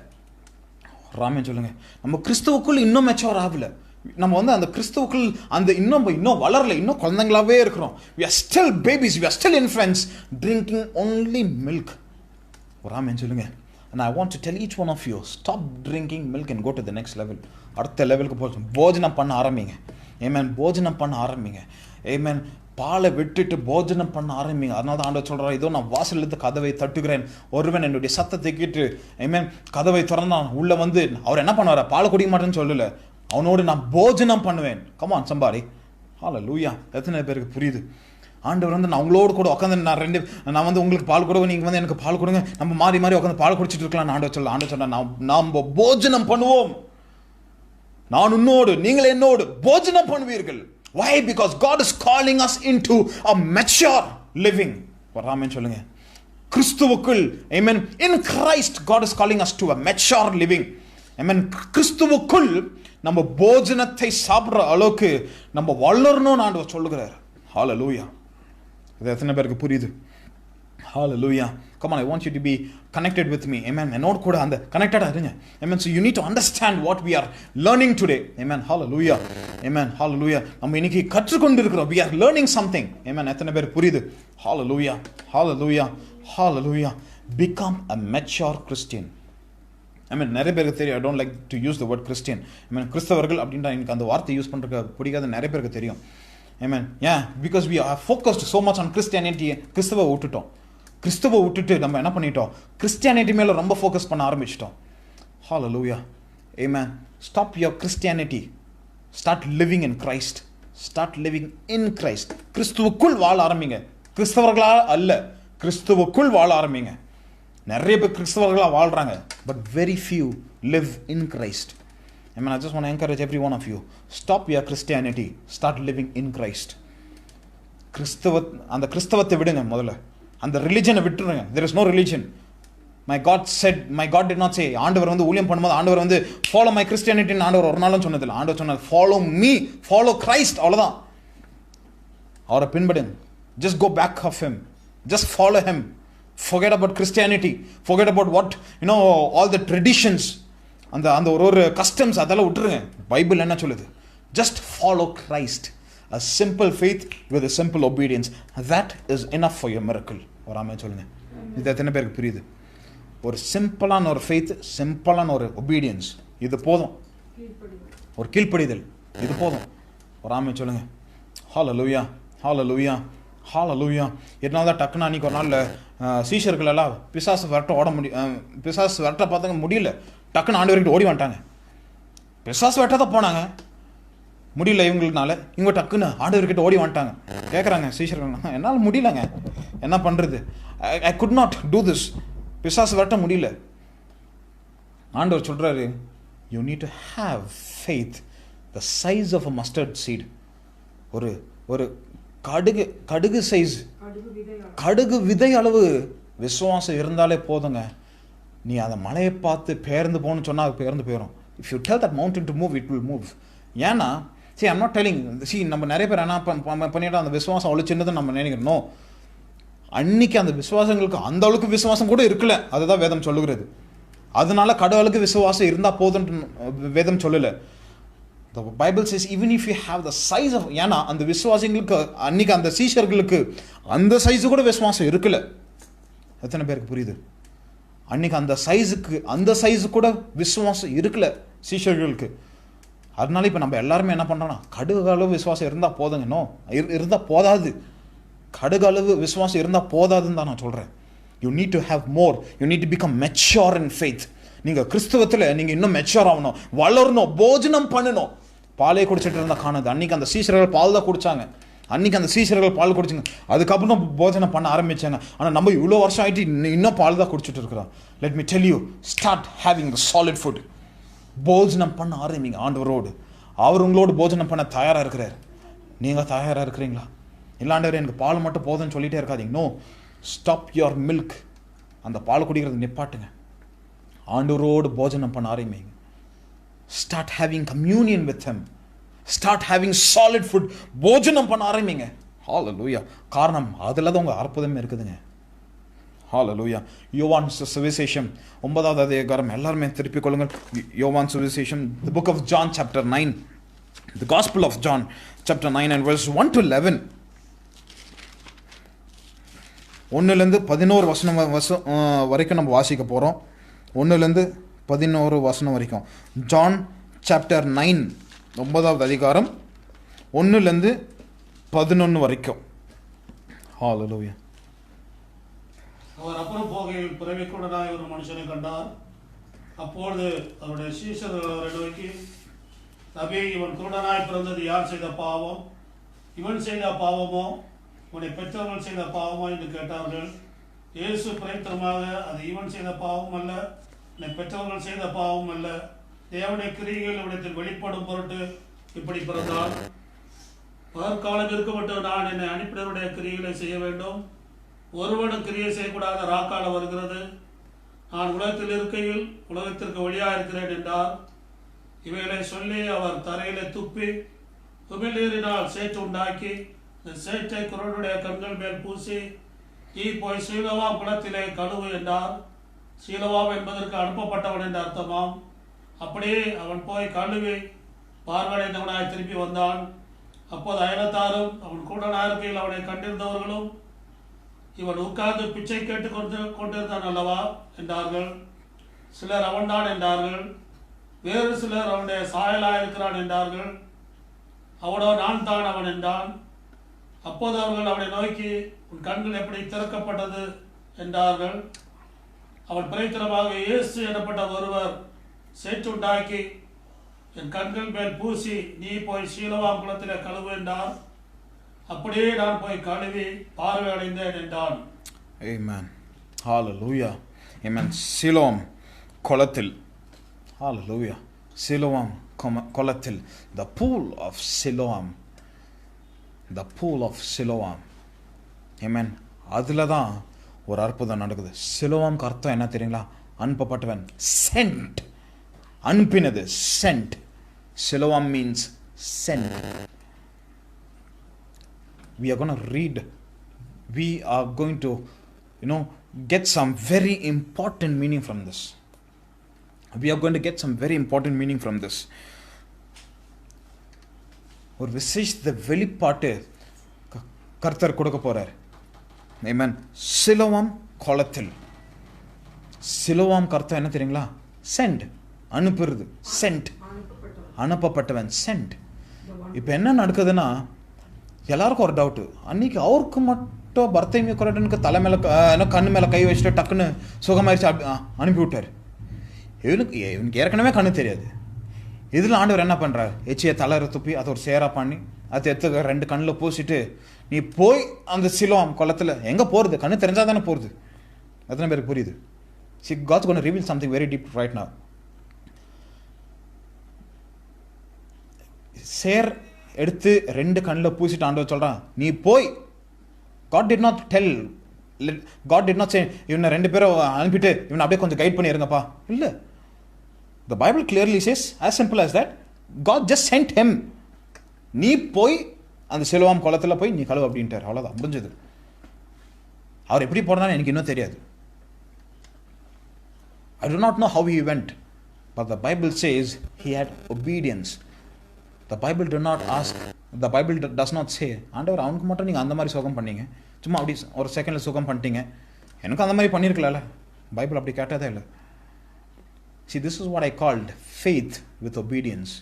ராமே சொல்லுங்க. நம்ம கிறிஸ்துவுக்குள்ள இன்னும் மெச்சூர் ஆகலை. நம்ம வந்து அந்த கிறிஸ்துவுக்குள் அந்த இன்னும் வளரல. இன்னும் குழந்தைங்களாவே இருக்கிறோம். We are still babies. We are still infants drinking only milk. ராமே சொல்லுங்க. And I want to tell each one of you, stop drinking milk and go to the next level. அடுத்த லெவலுக்கு போய் போஜனம் பண்ண ஆரம்பிங்க. ஆமென். போஜனம் பண்ண ஆரம்பிங்க. ஆமென். பாலை விட்டுட்டு போஜனம் பண்ண ஆரம்பிங்க. அதனால தான் ஆண்டவர் சொல்றாரு, இதோ நான் வாசலிருந்து கதவை தட்டுகிறேன். ஒருவன் என்னுடைய சத்தத்தை கேட்டு ஆமென் கதவை திறந்தான் உள்ள வந்து அவர் என்ன பண்ணுவார்? பாலை குடிக்க மாட்டேன்னு சொல்லல. அவனோடு நான் போஜனம் பண்ணுவேன். Come on somebody. Hallelujah. எத்தனை பேருக்கு புரியுது? ஆண்டவர் வந்து நான் உங்களோடு கூட உட்காந்து நான் வந்து உங்களுக்கு பால் கொடுவேன், நீங்கள் வந்து எனக்கு பால் கொடுங்க, நம்ம மாறி மாறி உட்காந்து பால் குடிச்சிட்டு இருக்கலாம். ஆண்டவர் சொல்ல நாம் போஜனம் பண்ணுவோம். நான் உன்னோடு நீங்கள் என்னோடு போஜனம் பண்ணுவீர்கள். Why? Because God is calling us into a mature living. ஆமென் சொல்லுங்க. கிறிஸ்துவுக்குள், amen, in Christ God is calling us to a mature living. Amen. கிறிஸ்துவுக்குள் நம்ம போஜனத்தை சாப்பிடுற அளவுக்கு நம்ம வளரணும்னு ஆண்டவர் சொல்லுகிறார். Hallelujah. இது எத்தனை பேருக்கு புரியுது? Hallelujah. Come on, I want you to be connected with me. Amen. என்னோடு கூட அந்த கனெக்டடா இருங்க. Amen. So you need to understand what we are learning today. Amen. Hallelujah. Amen. Hallelujah. நம்ம இன்னைக்கு கற்றுக்கொண்டு இருக்கிறோம். We are learning something. Amen. எத்தனை பேர் புரியுது? Hallelujah. Hallelujah. Hallelujah. Become a mature Christian. I mean, நிறைய பேருக்கு தெரியும். I don't like to use the word Christian. I mean, கிறிஸ்தவர்கள் அப்படின்ற எனக்கு அந்த வார்த்தை யூஸ் பண்றதுக்கு பிடிக்காத நிறைய பேருக்கு தெரியும். Amen. Yeah, because we are focused so much on Christianity. கிறிஸ்துவை விட்டுட்டு நம்ம என்ன பண்ணிட்டோம்? கிறிஸ்டியானிட்டி மேல ரொம்ப ஃபோக்கஸ் பண்ண ஆரம்பிச்சிட்டோம். Hallelujah. Amen. Stop your Christianity. Start living in Christ. Start living in Christ. கிறிஸ்துவுக்குள் வாழ ஆரம்பிங்க. கிறிஸ்தவர்களா அல்ல, கிறிஸ்துவுக்குள் வாழ ஆரம்பிங்க. நிறைய பேர் கிறிஸ்தவர்களா வாழ்றாங்க, but very few live in Christ. Amen. I just want to encourage every one of you. Stop your Christianity. Start living in Christ. அந்த கிறிஸ்தவத்தை விடுங்க முதல்ல. அந்த ரிலிஜனை விட்டுருங்க. There is no religion. My God did not say, ஆண்டவர் வந்து ஊழியம் பண்ணும்போது ஆண்டவர் வந்து follow my Christianity ஆண்டவர் ஒரு நாளும் சொன்னதில்லை. ஆண்டவர் சொன்னது follow me, follow Christ, அவ்வளவுதான். அவரை பின்படுங்க. Just go back of him. Just follow him. Forget about Christianity. Forget about what, all the traditions. அந்த ஒரு கஸ்டம்ஸ் அதெல்லாம் விட்டுருங்க. பைபிள் என்ன சொல்லுது? Just follow Christ. A simple faith with a simple obedience. That is enough for your miracle. ஒரு ஆமென் சொல்லுங்க. இது எத்தனை பேருக்கு புரியுது? ஒரு சிம்பிளான ஒரு ஃபெய்த், சிம்பிளான ஒரு ஒபீடியன்ஸ், இது போதும். ஒரு கீழ்ப்படிதல், இது போதும். ஒரு ஆமென் சொல்லுங்க. ஹல்லேலூயா, ஹல்லேலூயா, ஹல்லேலூயா. இதனால தான் டக்குன்னு அன்றைக்கி ஒரு நாள் சீஷர்கள் எல்லாம் பிசாசு விரட்ட பார்த்தாங்க, முடியல. டக்குன்னு ஆண்டவர்கிட்ட ஓடி வந்துட்டாங்க. பிசாசு விரட்ட தான் போனாங்க, முடியல இவங்களுக்குனால. இவங்க டக்குன்னு ஆண்டவர்கிட்ட ஓடி வந்துட்டாங்க. கேட்குறாங்க சீஷர்கள், என்னால் முடியலங்க, என்ன பண்ணுறது? I could not do this. பிசாசு விரட்ட முடியல. ஆண்டவர் சொல்றாரு, you need to have faith the size of a mustard seed. ஒரு கடுகு சைஸ், கடுகு விதை அளவு விசுவாசம் இருந்தாலே போதுங்க. நீ அந்த மலையை பார்த்து பெயர்ந்து போகணும்னு சொன்னால் அது பெயர்ந்து போயிடும். If you tell that mountain to move, it will move. ஏன்னா I'm not telling, நம்ம நிறைய பேர் என்ன பண்ணிட்டோம், அந்த விசுவாசம் அவ்வளோ சின்னதுன்னு நம்ம நினைக்கிறோம். நோ, அன்னைக்கு அந்த விசுவாசங்களுக்கு அந்த அளவுக்கு விசுவாசம் கூட இருக்கல, அதுதான் வேதம் சொல்லுகிறது. அதனால கடவுளுக்கு விசுவாசம் இருந்தா போதும்னு வேதம் சொல்லல. The Bible says even if you have the size of, ஏன்னா அந்த விசுவாசிகளுக்கு அன்னைக்கு அந்த சீஷர்களுக்கு அந்த சைஸு கூட விசுவாசம் இருக்கல. எத்தனை பேருக்கு புரியுது? அன்னைக்கு அந்த சைஸு கூட விசுவாசம் இருக்கல சீஷர்களுக்கு. அதனால இப்போ நம்ம எல்லாருமே என்ன பண்ணுறோன்னா, கடுகு அளவு விசுவாசம் இருந்தால் போதுங்க. நோ, இருந்தால் போதாது. கடுகு அளவு விசுவாசம் இருந்தால் போதாதுன்னு தான் நான் சொல்கிறேன். You need to have more. You need to become mature in faith. நீங்கள் கிறிஸ்துவத்தில் நீங்கள் இன்னும் மெச்சூர் ஆகணும், வளரணும், போஜனம் பண்ணணும். பாலே குடிச்சிட்டு இருந்தால் காணாது. அன்றைக்கி அந்த சீஷர்கள் பால் தான் குடித்தாங்க. அன்றைக்கி அந்த சீஷர்கள் பால் குடிச்சிங்க, அதுக்கப்புறம் போஜனம் பண்ண ஆரம்பித்தாங்க. ஆனால் நம்ம இவ்வளோ வருஷம் ஆகிட்டு இன்னும் பால் தான் குடிச்சிட்டு இருக்கிறோம். Let me tell you, start having the solid food. போஜனம் பண்ண ஆரம்பிங்க ஆண்டவரோடு. அவர் உங்களோடு போஜனம் பண்ண தயாராக இருக்கிறார். நீங்கள் தயாராக இருக்கிறீங்களா? இல்லாண்டவர் எனக்கு பால் மட்டும் போதும்னு சொல்லிட்டே இருக்காதீங்க. No, stop your milk. அந்த பால் குடிக்கிறது நிப்பாட்டுங்க. ஆண்டவரோடு போஜனம் பண்ண ஆரம்பிங்க. Start having communion with him. Start having solid food. போஜனம் பண்ண ஆரம்பிங்க. ஹல்லேலூயா. காரணம் அதில் தான் உங்கள் அற்புதமே இருக்குதுங்க. ஹல்லேலூயா. யோவான் சுவிசேஷம் 9வது அதிகாரம் எல்லாருமே திருப்பிக் கொள்ளுங்கள். யோவான் சுவிசேஷம், the book of John chapter 9, the gospel of John chapter 9 and verse 1 to 11. 1லேருந்து 11 வசனம் வரைக்கும் நம்ம வாசிக்க போகிறோம். 1லேருந்து 11 வசனம் வரைக்கும். ஜான் சாப்டர் 9 9வது அதிகாரம் 1லேருந்து 11 வரைக்கும். ஹல்லேலூயா. அவர் அப்புறம் போகையில் பிறவிக்குடனாய் ஒரு மனுஷனை கண்டார். அப்பொழுது அவருடைய சீஷர்கள் அவரை நோக்கி, ரபி, இவன் குருடனாய் பிறந்தது யார் செய்த பாவம்? இவன் செய்த பாவமோ உன்னை பெற்றவர்கள் செய்த பாவமோ என்று கேட்டார்கள். இயேசு பிரயத்தனமாக, அது இவன் செய்த பாவம் அல்ல, உன்னை பெற்றவர்கள் செய்த பாவம் அல்ல, தேவனுடைய கிரியைகள் இவ்விடத்தில் வெளிப்படும் பொருட்டு இப்படி பிறந்தான். பகற்காலம் இருக்கப்பட்டு நான் என்னை அனுப்பினருடைய கிரியைகளை செய்ய வேண்டும். ஒருவனும் கிரியை செய்யக்கூடாத ராக்காலம் வருகிறது. நான் உலகத்தில் இருக்கையில் உலகத்திற்கு வழியாக இருக்கிறேன் என்றார். இவைகளை சொல்லி அவர் தரையிலே துப்பி உமிழ்நீரினால் சேற்று உண்டாக்கி இந்த சேற்றை குருடனுடைய கண்கள் மேல் பூசி, நீ போய் சீலோவாம் குளத்திலே கழுவு என்றார். சீலோவாம் என்பதற்கு அனுப்பப்பட்டவன் என்ற அர்த்தமாம். அப்படியே அவன் போய் கழுவி பார்வையடைந்தவனாய் திரும்பி வந்தான். அப்போது அயலத்தாரும் அவன் குருடனாய் இருக்கையில் அவனை கண்டிருந்தவர்களும், இவன் உட்கார்ந்து பிச்சை கேட்டு கொண்டிருந்தான் அல்லவா என்றார்கள். சிலர் அவன்தான் என்றார்கள். வேறு சிலர் அவனுடைய சாயலாயிருக்கிறான் என்றார்கள். அவனோ நான் தான் அவன் என்றான். அப்போது அவர்கள் அவனை நோக்கி, உன் கண்கள் எப்படி திறக்கப்பட்டது என்றார்கள். அவன் பிரயத்தனமாக, இயேசு எனப்பட்ட ஒருவர் சேற்றுண்டாக்கி என் கண்கள் மேல் பூசி, நீ போய் சீலோவாம் குளத்திலே கழுவு என்றார். அப்படியே நான் போய் கழுவி பார்வை அடைந்தேன் என்றான். Amen. Hallelujah. Amen. சிலோம் குளத்தில். Hallelujah. சிலோவாம் குளத்தில், the pool of Siloam, the pool of Siloam. Amen. அதில் தான் ஒரு அற்புதம் நடக்குது. சிலோவாம்க்கு அர்த்தம் என்ன தெரியுங்களா? அனுப்பப்பட்டவன், சென்ட், அனுப்பினது, sent. Siloam means sent. We are going to read, we are going to get some very important meaning from this. We are going to get some very important meaning from this. ஒரு விசேஷத்தை வெளிப்பாட்டு கர்த்தர் கொடுக்க போறார். Amen. Siloam குளத்தில். சிலோவாம் அர்த்தம் என்ன தெரியுங்களா? Send, அனுப்புறது, சென்ட், அனுப்பப்பட்டவன், சென்ட். இப்போ என்ன நடக்குதுன்னா, எல்லாருக்கும் ஒரு டவுட்டு. அன்னைக்கு அவருக்கு மட்டும் பர்த்தைமிய குரடனுக்கு தலை மேலே கண்ணு மேலே கை வச்சுட்டு டக்குன்னு சுகமாயிருச்சு அனுப்பி விட்டார். இவனுக்கு ஏற்கனவே கண்ணு தெரியாது. இதில் ஆண்டவர் என்ன பண்ணுறார்? எச்சியை தளர துப்பி அதை ஒரு சேரா பண்ணி அதை எடுத்து 2 கண்ணில் பூசிட்டு, நீ போய் அந்த சிலோவாம் குளத்தில் எங்கே போகிறது? கண்ணு தெரிஞ்சால் தானே போகிறது. எத்தனை பேருக்கு புரியுது? See, God's going to reveal something very deep right now. சேர் எடுத்து 2 கண்ணில் பூசிட்டு ஆண்டவர் சொல்கிறான், நீ போய். God did not tell, God did not say, இவனை 2 பேரை அனுப்பிட்டு இவனை அப்படியே கொஞ்சம் கைட் பண்ணிடுங்கப்பா. இல்லை. The Bible clearly says, as simple as that, God just sent him. நீ போய் அந்த சிலோவாம் குளத்தில் போய் நீ கழுவு அப்படின்ட்டார். அவ்வளோதான், முடிஞ்சது. அவர் எப்படி போனான்னு எனக்கு இன்னும் தெரியாது. I do not know how he went, but the Bible says he had obedience. The Bible does not say, ஆண்டவர் அவனுக்கு மட்டும் நீங்கள் அந்த மாதிரி சுகம் பண்ணீங்க, சும்மா அப்படி ஒரு செகண்டில் சுகம் பண்ணிட்டீங்க, எனக்கு அந்த மாதிரி பண்ணியிருக்கல. பைபிள் அப்படி கேட்டதே இல்லை. See, this is what I called faith with obedience.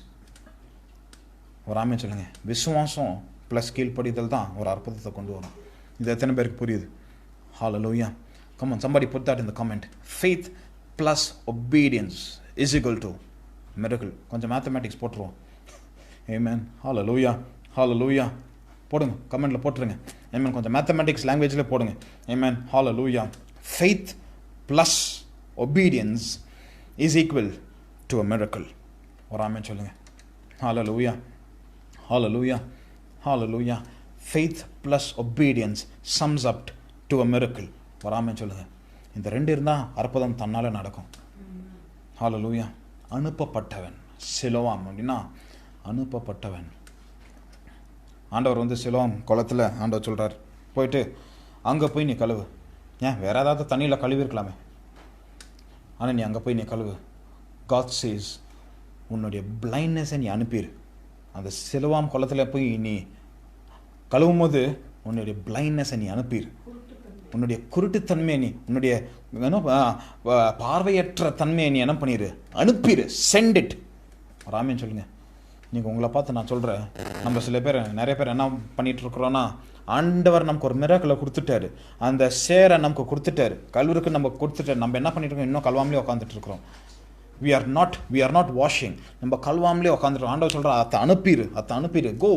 ஒரு ஆமே சொல்லுங்க. விசுவாசம் ப்ளஸ் கீழ்ப்படிதல் தான் ஒரு அற்புதத்தை கொண்டு வரும். இது எத்தனை பேருக்கு புரியுது? Hallelujah. Come on, somebody put that in the comment. Faith plus obedience is equal to miracle. கொஞ்சம் மேத்தமேட்டிக்ஸ் போட்டுருவோம். Amen. Hallelujah. Hallelujah. போடுங்க, கமெண்ட்ல போட்டுருங்க. Amen. கொஞ்சம் மேத்தமேட்டிக்ஸ் லாங்குவேஜில் போடுங்க. Amen. Hallelujah. Faith plus obedience is equal to a miracle. ஒரு ஆமென் சொல்லுங்க. Hallelujah. Hallelujah. Hallelujah. Faith plus obedience sums up to a miracle. ஒரு ஆமென் சொல்லுங்க. இந்த 2 இருந்தால் அற்புதம் தன்னால நடக்கும். Hallelujah. அனுப்பப்பட்டவன், சிலோவாம் அப்படின்னா அனுப்பப்பட்டவன். ஆண்டவர் சிலோவாம் குளத்தில் ஆண்டவர் சொல்கிறார், போயிட்டு அங்கே போய் நீ கழுவு. ஏன் வேற ஏதாவது தண்ணியில் கழுவிருக்கலாமே, ஆனால் நீ அங்கே போய் நீ கழுவு. God says, உன்னுடைய பிளைண்ட்னஸை நீ அனுப்பிடு. அந்த சிலோவாம் குளத்தில் போய் நீ கழுவும் போது உன்னுடைய பிளைண்ட்னஸை நீ அனுப்பிடு. உன்னுடைய குருட்டுத்தன்மையை நீ, உன்னுடைய பார்வையற்ற தன்மையை நீ என்ன பண்ணிடு, அனுப்பிடு. Send it. ராமேன் சொல்லுங்க. நீங்கள் உங்களை பார்த்து நான் சொல்கிறேன், நம்ம நிறைய பேர் என்ன பண்ணிட்டு இருக்கிறோன்னா, ஆண்டவர் நமக்கு ஒரு மிராக்கிளை கொடுத்துட்டாரு, அந்த சேரை நமக்கு கொடுத்துட்டாரு, கல்வருக்கு நம்ம கொடுத்துட்டாரு. நம்ம என்ன பண்ணிட்டு இருக்கோம்? இன்னும் கல்வாமலே உட்காந்துட்டு இருக்கிறோம். we are not washing. நம்ம கல்வாமலே உட்காந்துட்டு. ஆண்டவர் சொல்கிற, அதை அனுப்பிடு. go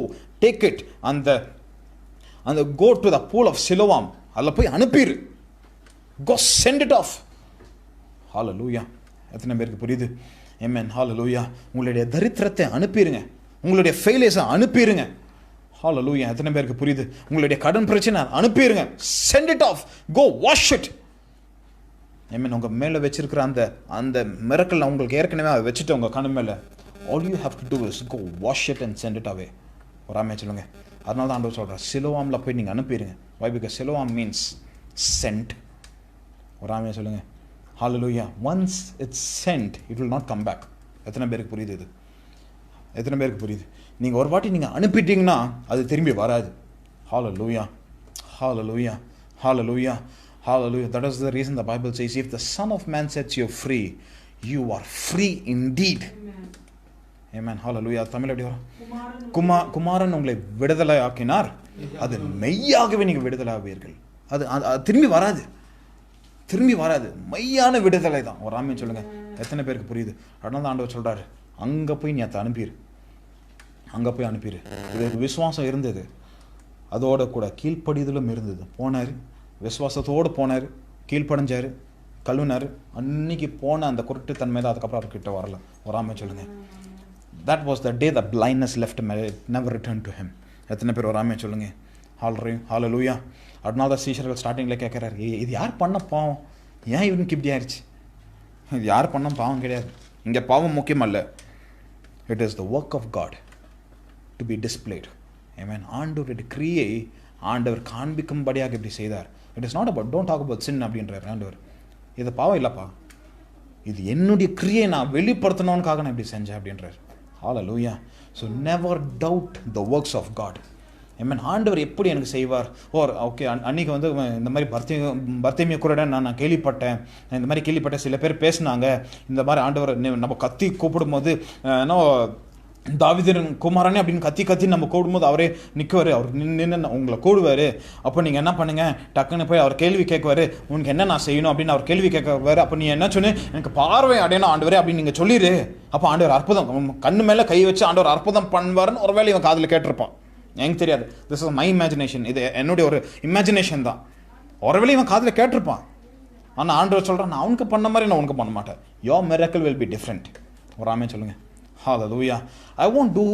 take it. அந்த go to the pool of Siloam. அதில் போய் அனுப்பிடு. go send it off. Hallelujah. எத்தனை பேருக்கு புரியுது? Amen. Hallelujah. உங்களுடைய தரித்திரத்தை அனுப்பிடுங்க, உங்களுடைய ஃபெயிலியர்ஸை அனுப்பிடுங்க. Hallelujah. எத்தனை பேருக்கு புரியுது? உங்களுடைய கடன் பிரச்சனை அனுப்பிடுங்க. send it off. go wash it. Amen. உங்கள் மேலே வச்சிருக்கிற அந்த மிரக்கல் உங்களுக்கு ஏற்கனவே அதை வச்சுட்டு உங்கள் கண் மேலே, all you have to do is go wash it and send it away. ஒரு ஆமே சொல்லுங்க. அதனால தான் ஆண்டவர் சொல்கிறார், சிலோவாமில் போய் நீங்கள் அனுப்பிடுங்க. Why? Because Siloam means sent. ஒரு ஆமே சொல்லுங்க. Hallelujah. Once it's sent, it will not come back. எத்தனை பேருக்கு புரியுது? இது எத்தனை பேருக்கு புரியுது? நீங்கள் ஒரு வாட்டி நீங்கள் அனுப்பிட்டீங்கன்னா அது திரும்பி வராது. Hallelujah. Hallelujah. Hallelujah. Hallelujah. That is the reason the Bible says, if the Son of Man sets you free, you are free indeed. Amen. Hallelujah. Tamil எப்படி வரும்? குமாரன் உங்களை விடுதலை ஆக்கினார், அது மெய்யாகவே நீங்கள் விடுதலை ஆவீர்கள். அது திரும்பி வராது. மெய்யான விடுதலை தான். ஒரு ஆமென் சொல்லுங்க. எத்தனை பேருக்கு புரியுது? அதனால தான் ஆண்டவர் சொல்றாரு, அங்கே போய் நீ அதை அனுப்பிடு. இதுக்கு விசுவாசம் இருந்தது, அதோட கூட கீழ்ப்படிதலும் இருந்தது. போனார், விசுவாசத்தோடு போனார், கீழ்ப்படைஞ்சார், கழுவினார். அன்னைக்கு போன அந்த குருட்டுத்தன்மை தான் அதுக்கப்புறம் அவர்கிட்ட வரல. ஒரு ஆமென் சொல்லுங்க. that was the day that blindness left him. It never returned to him. எத்தனை பேர் ஒரு ஆமென் சொல்லுங்க? ஹalleluya. அதனால தான் சீஷர்கள் ஸ்டார்டிங்கில் கேட்குறாரு, இது யார் பண்ண பாவம், ஏன் இவனுக்கு இப்படி ஆயிடுச்சு? இது யார் பண்ண பாவம் கிடையாது. இங்கே பாவம் முக்கியம் அல்ல. It is the work of God to be displayed. ஆமென். ஆண்டவருடைய கிரியை ஆண்டவர் காண்பிக்கும்படியாக இப்படி செய்தார். It is not about, don't talk about sin அப்படின்றார் ஆண்டவர். இது பாவம் இல்லைப்பா, இது என்னுடைய கிரியை நான் வெளிப்படுத்தணும்னுக்காக நான் இப்படி செஞ்சேன் அப்படின்றார். ஹalleluya. So never doubt the works of God. ஆமென். ஆண்டவர் எப்படி எனக்கு செய்வார்? ஓகே, அன்றைக்கி வந்து இந்த மாதிரி பர்த்தேமிய குருட நான் கேள்விப்பட்டேன், இந்த மாதிரி கேள்விப்பட்டேன், சில பேர் பேசினாங்க, இந்த மாதிரி ஆண்டவர் நம்ம கத்தி கூப்பிடும்போது தாவீதின் குமாரனே அப்படின்னு கத்தி நம்ம கூடும்போது அவரே நிற்குவார், அவர் நின்று உங்களை கூடுவார். அப்போ நீங்கள் என்ன பண்ணுங்க, டக்குன்னு போய் அவர் கேள்வி கேட்குவார், உனக்கு என்ன நான் செய்யணும் அப்படின்னு அவர் கேள்வி கேட்குவார். அப்போ நீ என்ன சொன்னு, எனக்கு பார்வை அடையணும் ஆண்டவரே அப்படின்னு நீங்கள் சொல்லிடு. அப்போ ஆண்டவர் அற்புதம் கண்ணு மேலே கை வச்சு ஆண்டவர் அற்புதம் பண்ணுவார்னு ஒருவேளை இவன் காதில் கேட்டிருப்பான். எனக்கு தெரியாது, திஸ் இஸ் மை இமேஜினேஷன், இது என்னுடைய ஒரு இமேஜினேஷன் தான். ஒருவேளை இவன் காதில் கேட்டிருப்பான். ஆனால் ஆண்டவர் சொல்கிறான், நான் அவனுக்கு பண்ண மாதிரி நான் உனக்கு பண்ண மாட்டேன். Your miracle will be different. ஒரு ஆமென் சொல்லுங்கள். ஹalleluya. I won't do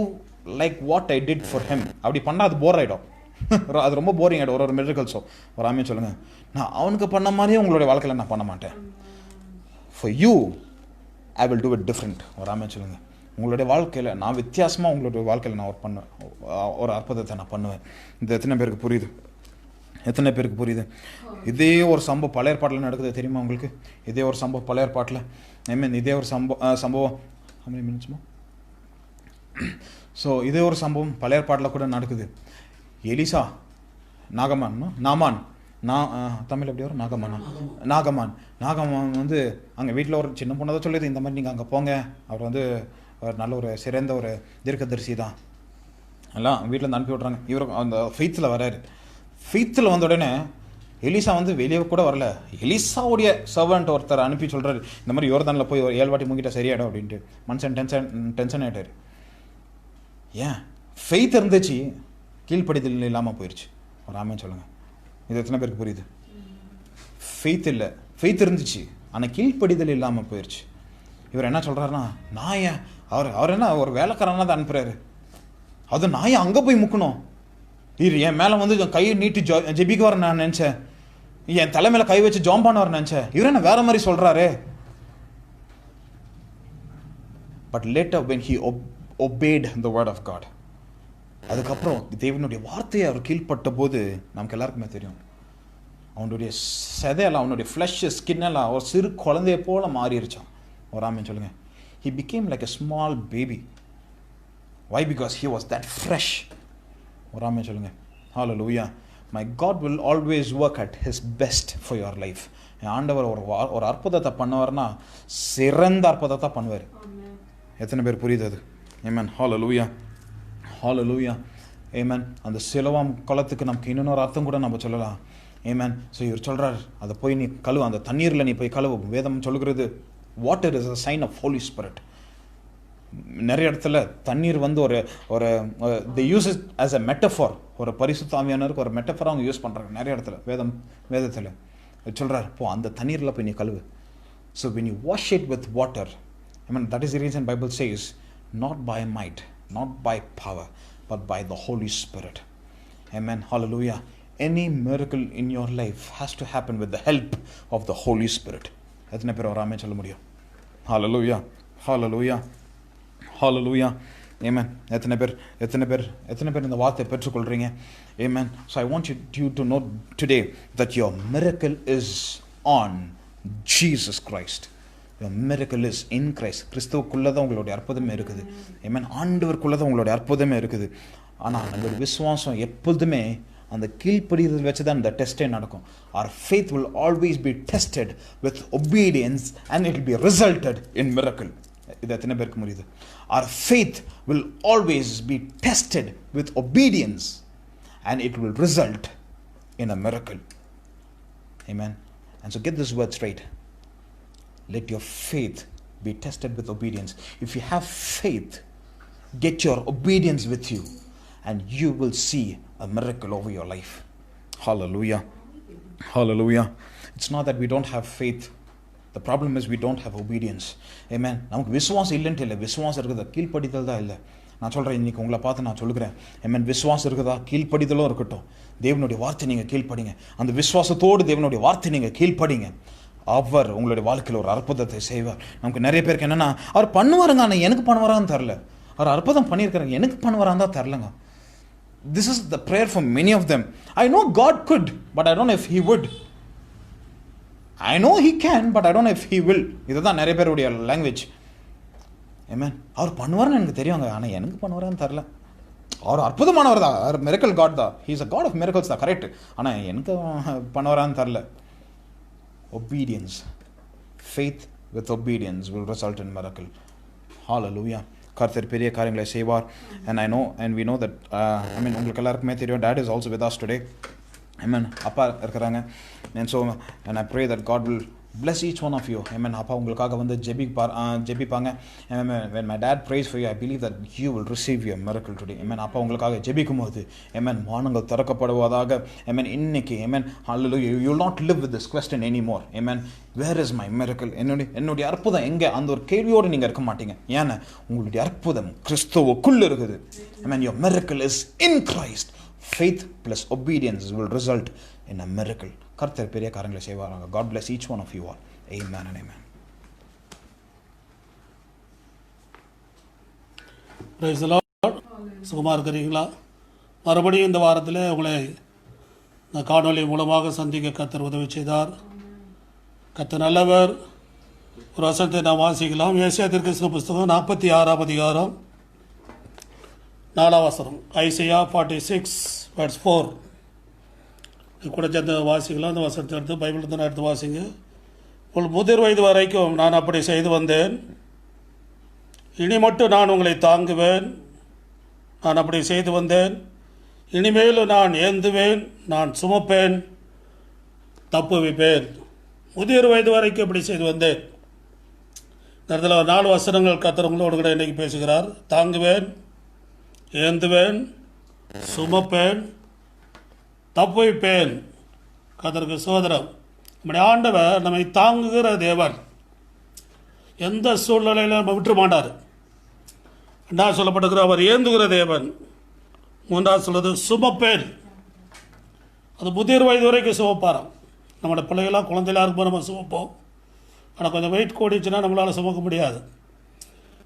like what I did for him. அப்படி பண்ணால் அது போர் ஆகிடும், அது ரொம்ப போரிங் ஆகிடும் ஒரு மிராக்கிள்ஸோ. ஒரு ஆமென் சொல்லுங்கள். நான் அவனுக்கு பண்ண மாதிரியே உங்களுடைய வாழ்க்கையில் நான் பண்ண மாட்டேன். For you I will do it different. ஒரு ஆமென் சொல்லுங்கள். உங்களுடைய வாழ்க்கையில் நான் வித்தியாசமாக உங்களுடைய வாழ்க்கையில் நான் பண்ணுவேன், ஒரு அற்புதத்தை நான் பண்ணுவேன். இது எத்தனை பேருக்கு புரியுது? எத்தனை பேருக்கு புரியுது? இதே ஒரு சம்பவம் பழைய ஏற்பாட்டில் நடக்குது தெரியுமா உங்களுக்கு? இதே ஒரு சம்பவம் பழைய ஏற்பாட்டில், ஐ மீன் இதே ஒரு சம்பவம் ஸோ இதே ஒரு சம்பவம் பழைய ஏற்பாட்டில் கூட நடக்குது. எலிசா நாமான் தமிழ் எப்படி வரும்? நாகமான் வந்து அங்கே வீட்டில் ஒரு சின்ன பொண்ணை தான் சொல்லிடுது, இந்த மாதிரி நீங்கள் அங்கே போங்க, அவர் வந்து அவர் நல்ல ஒரு சிறந்த ஒரு தீர்க்கதரிசி தான், எல்லாம் வீட்டிலேருந்து அனுப்பி விட்றாங்க. இவர் அந்த ஃபெய்த்தில் வர்றாரு. ஃபெய்த்தில் வந்த உடனே எலிசா வந்து வெளியே கூட வரல, எலிசாவுடைய சர்வன்ட் ஒருத்தர் அனுப்பி சொல்கிறாரு, இந்த மாதிரி யோர்தானில் போய் ஒரு 7 வாட்டி முங்கிட்ட சரியாயிடும் அப்படின்ட்டு. மனுஷன் டென்ஷன் ஆகிட்டார். ஏன்? ஃபெய்த் இருந்துச்சு, கீழ்ப்படிதல் இல்லாமல் போயிடுச்சு. ஒரு ஆமென் சொல்லுங்கள். இது எத்தனை பேருக்கு புரியுது? ஃபெய்த் இல்லை, ஃபெய்த் இருந்துச்சு ஆனால் கீழ்ப்படிதல் இல்லாமல் போயிடுச்சு. இவர் என்ன சொல்கிறாருன்னா, நான் ஏன் அவர் என்ன ஒரு வேலைக்காரனாக தான் அனுப்புகிறாரு, அது நான் ஏன் அங்கே போய் முக்கணும்? என் மேலே வந்து கையை நீட்டி ஜெபிக்குவார் நான் நினச்சேன், என் தலைமையில் கை வச்சு ஜாம் பண்ணுவார் நினச்சேன், இவர் என்ன வேற மாதிரி சொல்கிறாரு. But later when he obeyed the word of God, அதுக்கப்புறம் தேவனுடைய வார்த்தையை அவர் கீழ்ப்பட்ட போது நமக்கு எல்லாருக்குமே தெரியும், அவனுடைய செதையெல்லாம், அவனுடைய ஃப்ளஷ் ஸ்கின்னெல்லாம் ஒரு சிறு குழந்தைய போல மாறிடுச்சான். ஒரு ஆமென் சொல்லுங்க. He became like a small baby. Why? Because he was that fresh. ஒரு ஆமென் சொல்லுங்க. Hallelujah. My God will always work at his best for your life. ஆண்டவர் ஒரு அற்புதத்தை பண்ணுவார்னா சிறந்த அற்புதத்தை பண்ணுவார். எத்தனை பேர் புரியுது அது? Amen. Hallelujah. Hallelujah. Amen. அந்த சிலுவாம் குளத்துக்கு நமக்கு இன்னொரு அர்த்தம் கூட நம்ம சொல்லலாம். Amen. ஸோ இவர் சொல்கிறார், அதை போய் நீ கழுவு, அந்த தண்ணீரில் நீ போய் கழுவு. வேதம் சொல்கிறது water is a sign of holy spirit. நிறைய இடத்துல தண்ணீர் வந்து ஒரு they use it as a metaphor. ஒரு பரிசுத்த ஆவியானவருக்கு ஒரு மெட்டஃபராக அவங்க யூஸ் பண்ணுறாங்க நிறைய இடத்துல. வேதத்தில் சொல்கிறார், போ அந்த தண்ணீரில் போய் நீ கழுவு. So when you wash it with water, I mean that is the reason Bible says not by might, not by power, but by the Holy Spirit. Amen. Hallelujah. Any miracle in your life has to happen with the help of the Holy Spirit. எத்தனை பேர் ஒரு ஆமென் சொல்ல முடியும்? Hallelujah. Hallelujah. Hallelujah. Amen. எத்தனை பேர் இந்த வார்த்தையை பெற்றுக்கொள்கிறீங்க? Amen. So I want you to know today that your miracle is on Jesus Christ. Your miracle is in Christ. கிறிஸ்துவுக்குள்ளே தான் உங்களுடைய அற்புதமே இருக்குது. Amen. ஆண்டவருக்குள்ளே தான் உங்களுடைய அற்புதமே இருக்குது. ஆனால் நம்மளுடைய விசுவாசம் எப்பொழுதுமே அந்த கீழ்ப்படிதல் வச்சு தான் இந்த டெஸ்ட்டே நடக்கும். Our faith will always be tested with obedience and it will be resulted in miracle. இது எத்தனை பேருக்கு முடியுது? Our faith will always be tested with obedience and it will result in a miracle. Amen. And so get this word straight. Let your faith be tested with obedience. If you have faith, get your obedience with you and you will see a miracle over your life. Hallelujah. Hallelujah. It's not that we don't have faith. The problem is we don't have obedience. Amen. நமக்கு விசுவாசம் இல்லைன்ட்டு இல்லை, விசுவாசம் இருக்குதா, கீழ்ப்படிதல் தான் இல்லை. நான் சொல்கிறேன், இன்றைக்கி உங்களை பார்த்து நான் சொல்லுகிறேன், ஆமென், விசுவாசம் இருக்குதா, கீழ்ப்படிதலும் இருக்கட்டும். தேவனுடைய வார்த்தை நீங்கள் கீழ்ப்படிங்க. அந்த விசுவாசத்தோடு தேவனுடைய வார்த்தை நீங்கள் கீழ்ப்படிங்க. அவர் உங்களுடைய வாழ்க்கையில் ஒரு அற்புதத்தை செய்வார். நமக்கு நிறைய பேருக்கு என்னென்னா, அவர் பண்ணுவாருங்க, ஆனால் எனக்கு பண்ணுவாரான்னு தெரில. அவர் அற்புதம் பண்ணியிருக்கிறாங்க, எனக்கு பண்ணுவாரான்னு தான் தெரிலங்க. This is the prayer for many of them. I know God could, but I don't know if He would. I know He can, but I don't know if He will. இதுதான் நிறைய பேருடைய லாங்குவேஜ். ஆமென். அவர் பண்ணுவார்னு எனக்கு தெரியுங்க, ஆனால் எனக்கு பண்ணுவாரான்னு தெரில. அவர் அற்புதமானவர் தான், அவர் மிரக்கல் காட் தான், he is a God of miracles தான், கரெக்ட். ஆனால் எனக்கு பண்ணுவாரான்னு தெரில. Obedience, faith with obedience will result in miracle. Hallelujah. கர்த்தர் பெரிய காரியங்களை செய்வார். And I know and we know that உங்களுக்கு எல்லாருக்குமே தெரியும், dad is also with us today. Amen. அப்பா இருக்கிறாங்க. And so and I pray that God will bless each one of you. Amen. அப்பா உங்களுக்காக வந்து ஜெபிப்பாங்க. Amen. When my dad prays for you, I believe that you will receive your miracle today. Amen. அப்பா உங்களுக்காக ஜெபிக்கும் போது, amen, வானங்கள் திறக்கப்படுவதாக. Amen. இன்னைக்கு, amen, hallelujah, you will not live with this question anymore. Amen. Where is my miracle? என்னுடைய அற்புதம் எங்கே? அந்த ஒரு கேள்வியோடு நீங்கள் இருக்க மாட்டீங்க. ஏன்னா உங்களுடைய அற்புதம் கிறிஸ்துவுக்குள்ள இருக்குது. Amen. Your miracle is in Christ. Faith plus obedience will result in a miracle. கர்த்தர் பெரிய காரியங்களை செய்வாராங்க. God bless each one of you all. Amen and amen. Praise the Lord. சுகமாக இருக்கிறீங்களா? மறுபடியும் இந்த வாரத்தில் உங்களை இந்த காணொலி மூலமாக சந்திக்க கர்த்தர் உதவி செய்தார். கர்த்தர் நல்லவர். ஒரு வசனத்தை நாம் வாசிக்கலாம். ஏசாயா தீர்க்கதரிசன புஸ்தகம் 46ஆம் அதிகாரம் 4ஆம் வசனம். ஐசையா 46:4. கூட சேர்ந்து வாசிக்கலாம். அந்த வசனத்தை எடுத்து பைபிள் தான் எடுத்து வாசிங்க. உங்கள் முதிர் வயது வரைக்கும் நான் அப்படி செய்து வந்தேன், இனி மட்டும் நான் உங்களை தாங்குவேன். நான் அப்படி செய்து வந்தேன், இனிமேலும் நான் ஏந்துவேன், நான் சுமப்பேன், தப்புவிப்பேன். முதிர் வயது வரைக்கும் அப்படி செய்து வந்தேன். இந்த இடத்துல 4 வசனங்கள் கர்த்தர் உங்களோடு கூட இன்றைக்கி பேசுகிறார். தாங்குவேன், ஏந்துவேன், சுமப்பேன், தப்புவிப்பேன். கர்த்தருக்கு சோதரம். நம்முடைய ஆண்டவர் நம்மை தாங்குகிற தேவன். எந்த சூழ்நிலையில் நம்ம விட்டுற மாட்டார். 2 சொல்லப்பட்டிருக்கிற அவர் ஏந்துகிற தேவன். 3 சொல்வது சுமப்பேன். அது முதிர் வயது வரைக்கும் சுமப்பாராம். நம்மளோட பிள்ளைகளாம் குழந்தைகளாக இருக்கும்போது நம்ம சுமப்போம். ஆனால் கொஞ்சம் வெயிட் கூடிச்சுன்னா நம்மளால் சுமக்க முடியாது.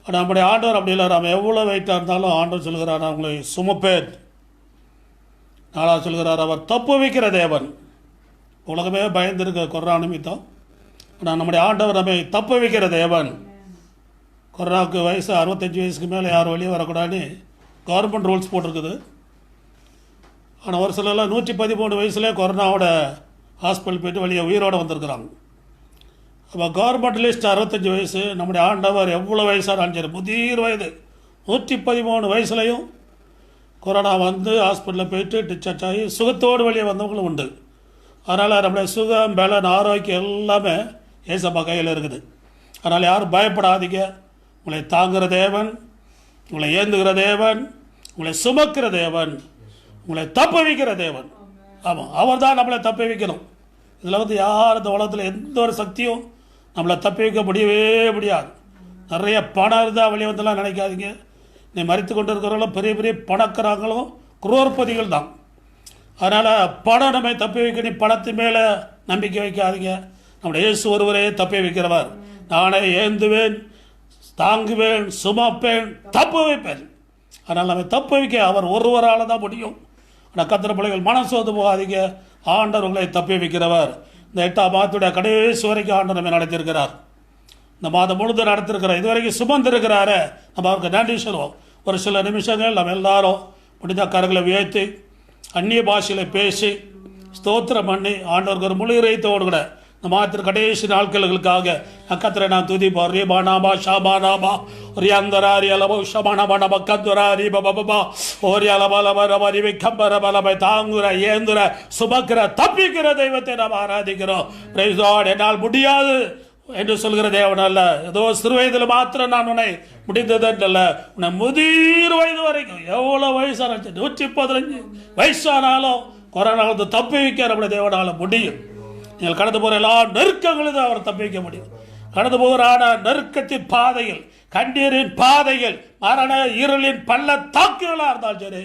ஆனால் நம்முடைய ஆண்டவர் அப்படி இல்லை. நம்ம எவ்வளோ வெயிட்டாக இருந்தாலும் ஆண்டவர் சொல்கிறார், நான் உங்களை சுமப்பேன். 4 சொல்கிறார், அவர் தப்பு வைக்கிற தேவன். உலகமே பயந்துருக்க கொரோனா நிமித்தம். ஆனால் நம்முடைய ஆண்டவர் நம்மை தப்பு வைக்கிற தேவன். கொரோனாவுக்கு வயசு 65 வயசுக்கு மேலே யாரும் வெளியே வரக்கூடாதுன்னு கவர்மெண்ட் ரூல்ஸ் போட்டிருக்குது. ஆனால் ஒரு சிலர்லாம் 113 வயசுலேயே கொரோனாவோட ஹாஸ்பிட்டல் போய்ட்டு வெளியே உயிரோடு வந்திருக்கிறாங்க. அப்போ கவர்மெண்ட் லிஸ்ட் 65 வயசு. நம்முடைய ஆண்டவர் எவ்வளோ வயசானாலும் சரி, முதிர் வயது 113 வயசுலையும் கொரோனா வந்து ஹாஸ்பிட்டலில் போய்ட்டு டிஸ்சார்ஜ் ஆகி சுகத்தோடு வெளியே வந்தவங்களும் உண்டு. அதனால் நம்முடைய சுகம், பலன், ஆரோக்கியம் எல்லாமே ஏசப்பா கையில் இருக்குது. அதனால் யாரும் பயப்படாதீங்க. உங்களை தாங்குகிற தேவன், உங்களை ஏந்துகிற தேவன், உங்களை சுமக்கிற தேவன், உங்களை தப்ப வைக்கிற தேவன். ஆமாம், அவர் தான் நம்மளை தப்பி வைக்கணும். இதில் வந்து யார் இந்த உலகத்தில் எந்த ஒரு சக்தியும் நம்மளை தப்பி வைக்க முடியவே முடியாது. நிறைய பணம் இருந்தால் வெளியே வந்தெல்லாம் நினைக்காதீங்க. நீ மறித்து கொண்டு இருக்கிறவங்களும் பெரிய பெரிய பணக்காரங்களும் குரோர்பதிகள் தான். அதனால் பணம் நம்மை தப்பி வைக்க, நீ பணத்து மேலே நம்பிக்கை வைக்காதீங்க. நம்முடைய இயேசு ஒருவரே தப்பி வைக்கிறவர். நானே ஏந்துவேன், தாங்குவேன், சுமப்பேன், தப்பு வைப்பேன். அதனால் நம்மை தப்பு வைக்க அவர் ஒருவரால் தான் முடியும். ஆனால் கர்த்தர் பிள்ளைகள் மனசோர்ந்து போகாதீங்க. ஆண்டவர் உங்களை தப்பி வைக்கிறவர். இந்த 8ஆம் மாதத்துடைய கடைசி வரைக்கும் ஆண்டவர் நம்மை நடத்தியிருக்கிறார். இந்த மாதம் முழுதும் நடத்திருக்கிறார். இதுவரைக்கும் சுமந்திருக்கிறாரு. நம்ம அவருக்கு நன்றி சொல்லுவோம். ஒரு சில நிமிஷங்கள் நம்ம எல்லாரும் முடிஞ்ச கரங்களை உயர்த்தி அந்நிய பாஷையில் பேசி ஸ்தோத்திரம் பண்ணி ஆண்டவருக்கு ஒரு முழு இறைத்தோடு கூட இந்த மாதத்தின் கடைசி நாட்களுக்காக கர்த்தரை நான் துதிப்போம். ரீபானாபா ஷாபானாபா ரியாந்தராரி அலபோ ஷபானாபானபா கந்துராரி பபபா ஓரி அலபலபரபரி விக்கம்பரபலபை தாங்குற ஏந்துற சுமக்கிற தப்பிக்கிற தெய்வத்தை நாம் ஆராதிக்கிறோம். Praise God. என்னால் முடியாது என்று சொல்கிற தேவன் அல்ல. ஏதோ சிறு வயதில் மாத்திரம் நான் உன்னை முடிந்ததல்ல, உன்னை முதிர் வயது வரைக்கும் எவ்வளோ வயசான 115 வயசானாலும் கொரோனா தப்பி வைக்க நம்முடைய தேவனால முடியும். நீங்கள் கடந்து போகிற எல்லா நெருக்கங்களும் அவர் தப்பி வைக்க முடியும். கடந்து போகிறான நெருக்கத்தின் பாதையில், கண்ணீரின் பாதையில், மரண இருளின் பள்ளத்தாக்குகளா இருந்தாலும் சரி,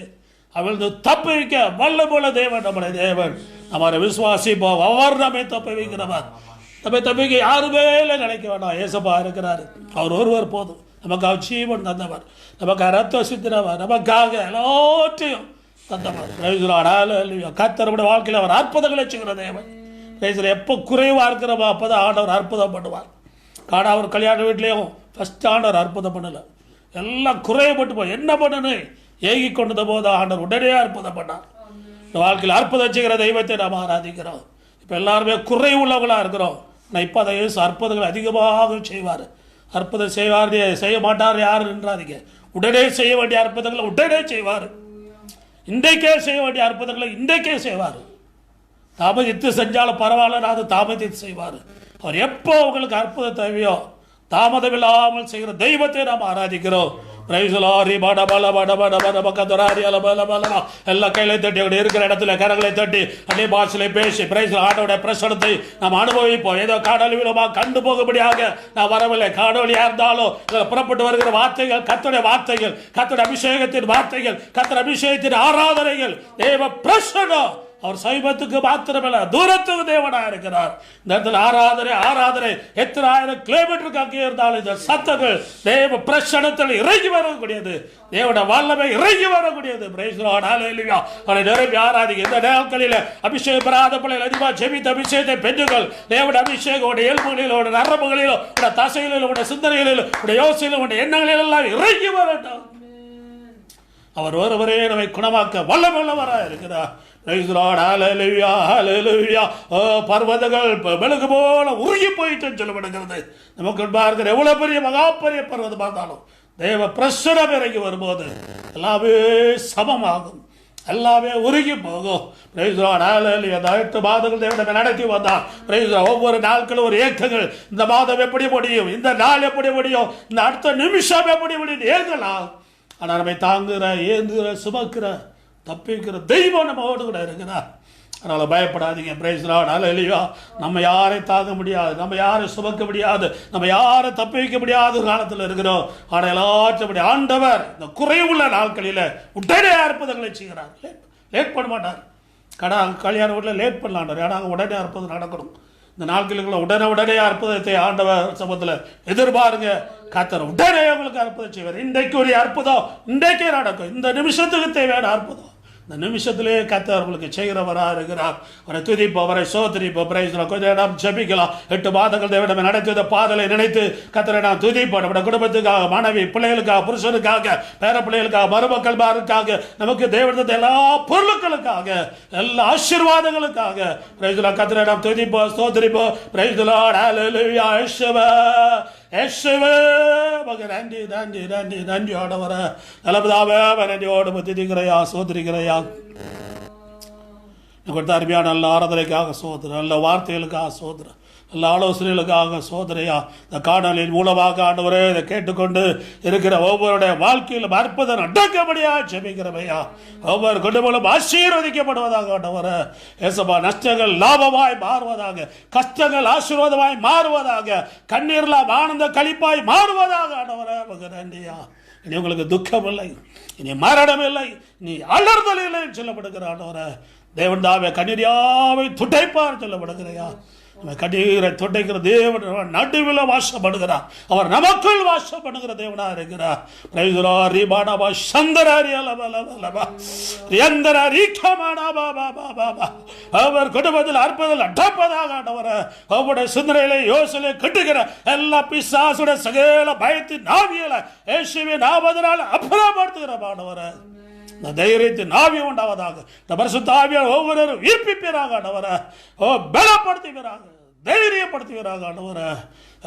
அவளது தப்பிக்க வல்லமுள்ள தேவன் நம்முடைய தேவன். நம்மளை விசுவாசிப்போம். அவர் நம்மை தப்பிக்கிறவர். நம்மை தப்பிக்க யாருமே இல்லை நினைக்க வேண்டாம். ஏசப்பா இருக்கிறாரு. அவர் ஒருவர் போதும். நமக்காக ஜீவன் தந்தவர், நமக்காக ரத்தம் சிந்தினவர், நமக்காக எல்லாத்தையும் தந்தவர். கர்த்தருடைய வாழ்க்கையில் அவர் அற்புதங்களை செய்கிற தேவன். எப்போ குறைவாக இருக்கிறவா அப்போதான் ஆண்டவர் அற்புதம் பண்ணுவார். அவர் கல்யாண வீட்லேயும் ஃபஸ்ட் ஆண்டவர் அற்புதம் பண்ணலை. எல்லாம் குறையப்பட்டு போய் என்ன பண்ணனு ஏகி கொண்டது போது ஆண்டவர் உடனே அற்புதம் பண்ணார். இந்த வாழ்க்கையில் அற்புதம் செய்கிற தெய்வத்தை நாம் ஆராதிக்கிறோம். இப்போ எல்லாருமே குறை உள்ளவங்களாக இருக்கிறோம். ஆனால் இப்போ அதை அற்புதங்கள் அதிகமாக செய்வார். அற்புதம் செய்ய மாட்டார் யார் என்றாதீங்க. உடனே செய்ய வேண்டிய அற்புதங்களை உடனே செய்வார். இன்றைக்கே செய்ய வேண்டிய அற்புதங்களை இன்றைக்கே செய்வார். தாமதித்து செஞ்சாலும் பரவாயில்ல, அது தாமதித்து செய்வார். அவர் எப்போ உங்களுக்கு அற்புதம் தேவையோ தாமதம் இல்லாமல் செய்கிற தெய்வத்தை நாம் ஆராதிக்கிறோம். எல்லா கையிலை தட்டி அப்படி இருக்கிற இடத்துல கரங்களை தட்டி அன்னை பாஷையில பேசி ஆண்டோட பிரசனத்தை நாம் அனுபவிப்போம். ஏதோ காணொலி மூலமாக கண்டு போகும்படியாக நான் வரவில்லை. காணொலியா இருந்தாலும் புறப்பட்டு வருகிற வார்த்தைகள் கர்த்தருடைய வார்த்தைகள், கர்த்தருடைய அபிஷேகத்தின் வார்த்தைகள், கர்த்தர் அபிஷேகத்தின் ஆராதனைகள், தேவ பிரசனம். அவர் சைபத்துக்கு மாத்திரமல்ல, தூரத்துக்கு தேவனா இருக்கிறார். இந்த இடத்துல ஆராதனை எத்தனை ஆயிரம் கிலோமீட்டருக்கு அங்கே இருந்தாலும் இந்த சத்தங்கள் தேவ பிரசனத்தில் இறங்கி வரக்கூடியது. தேவன வல்லமை இறங்கி வரக்கூடியது. அவனை நிரம்பி ஆராதிக்க. இந்த நாட்களில் அபிஷேகம் பெறாத பிள்ளைகள் அதிகமாக ஜெபித்த அபிஷேகத்தை பெற்றுகள். தேவன அபிஷேகம் உடைய எலும்புகளிலோ, உடைய நரம்புகளிலோ, உடைய தசைகளிலோ, உடைய சிந்தனைகளிலோ, உடைய யோசனையிலோ, உடைய எண்ணங்களிலெல்லாம் இறங்கி வரட்டும். அவர் ஒருவரே நம்மை குணமாக்க வல்லவராக இருக்கிறார். பர்வதங்கள் மெழுகு போல உருகி போயிட்டு சொல்லப்படுகிறது. நமக்கு இருக்கிற எவ்வளவு பெரிய மகாபெரிய பர்வதம் பார்த்தாலும் தேவ பிரசனம் இறங்கி வரும்போது எல்லாமே சமமாகும், எல்லாமே உருகி போகும். 8 மாதங்கள் தேவனை நடத்தி வந்தார். ஒவ்வொரு நாட்களும் ஒரு ஏக்கங்கள். இந்த மாதம் எப்படி முடியும், இந்த நாள் எப்படி முடியும், இந்த அடுத்த நிமிஷம் எப்படி முடியும் ஏங்கலாம். ஆனால் நம்மை தாங்குகிற, ஏந்துகிற, சுமக்கிற, தப்பிக்கிற தெய்வம் நம்மோடு கூட இருக்கிறார். அதனால் பயப்படாதீங்க. இல்லையா, நம்ம யாரை தாங்க முடியாது, நம்ம யாரை சுமக்க முடியாது, நம்ம யாரை தப்பி வைக்க முடியாத காலத்தில் இருக்கிறோம். ஆனால் எல்லாற்றும் ஆண்டவர் இந்த குறைவுள்ள நாட்களில் உடனே அற்புதங்களை செய்கிறார். லேட் பண்ண மாட்டார். கல்யாண வீட்டில் லேட் பண்ணலாண்டார். ஏன்னா உடனே அற்புதம் நடக்கணும். இந்த நாட்களுக்குள்ள உடனே அற்புதத்தை ஆண்டவர் சமூகத்தில் எதிர்பாருங்க. கர்த்தர் உடனே உங்களுக்கு அற்புதம் செய்வார். இன்றைக்கு ஒரு அற்புதம் இன்றைக்கே நடக்கும். இந்த நிமிஷத்துக்கு தேவையான அற்புதம் இந்த நிமிஷத்திலே கர்த்தர் உங்களுக்கு செய்கிறவராக இருக்கிறார். அவரை துதிப்போம், அவரை சோதரிப்போம். கொஞ்ச நேரம் ஜெபிக்கலாம். 8 மாதங்கள் தேவனை நடத்திய பாதலை நினைத்து கர்த்தரை நாம் துதிப்போம். நம்முடைய குடும்பத்துக்காக, மனைவி பிள்ளைகளுக்காக, புருஷனுக்காக, பேர பிள்ளைகளுக்காக, மருமக்கள்மாருக்காக, நமக்கு தேவனத்தை எல்லா பொருட்களுக்காக, எல்லா ஆசீர்வாதங்களுக்காக கர்த்தரை நாம் துதிப்போம், சோதரிப்போம். நன்றியோட வர நல்லதாவே நன்றியோடு துதிக்கிறையா, சோதரிக்கிறையா. கொடுத்த அருமையான நல்ல ஆராதனைக்காக சோதனை, நல்ல வார்த்தைகளுக்காக சோதனை, நல்ல ஆலோசனைகளுக்காக சோதனையா. இந்த காணொலியின் மூலமாக ஆண்டவரே இதை கேட்டுக்கொண்டு இருக்கிற ஒவ்வொருடைய வாழ்க்கையிலும் அற்புதம் நடக்கபடியா ஜெபிக்கிறவையா. ஒவ்வொரு குடும்பங்களும் ஆசீர்வதிக்கப்படுவதாக ஆண்டவர. ஏசப்பா, நஷ்டங்கள் லாபமாய் மாறுவதாக, கஷ்டங்கள் ஆசீர்வாதமாய் மாறுவதாக, கண்ணீர்லாம் ஆனந்த களிப்பாய் மாறுவதாக ஆண்டவர. நன்றியா. இனி உங்களுக்கு துக்கம் இல்லை, இனி மரணம் இல்லை, இனி அலர்தல் இல்லை சொல்லப்படுகிற ஆண்டவர. தேவன் தாவே கண்ணீரியாவை துடைப்பார் சொல்லப்படுகிறையா. கண்ணீரை துடைக்கிற தேவன் நடுவில் வாசப்படுகிறார். அவர் நமக்குள் வாசப்படுகிற தேவனா இருக்கிறார். அவர் குடும்பத்தில் அற்புதம் அடப்பதாக ஆண்டவர. அவருடைய சிந்தனையில யோசனை கட்டுகிற எல்லா பிசாசுடைய சகல பயத்தின் நாவியலை இயேசுவின் நாமத்தினால அப்புறப்படுத்துகிற ஆண்டவர. இந்த தைரியத்தின் ஆவி உண்டாவதாக. இந்த பரிசுத்த ஆவியால் ஒவ்வொருவரும் உயிர்ப்பிப்பீராக ஆண்டவர. பலப்படுத்துவீராக, தைரியப்படுத்துவீராக ஆண்டவர.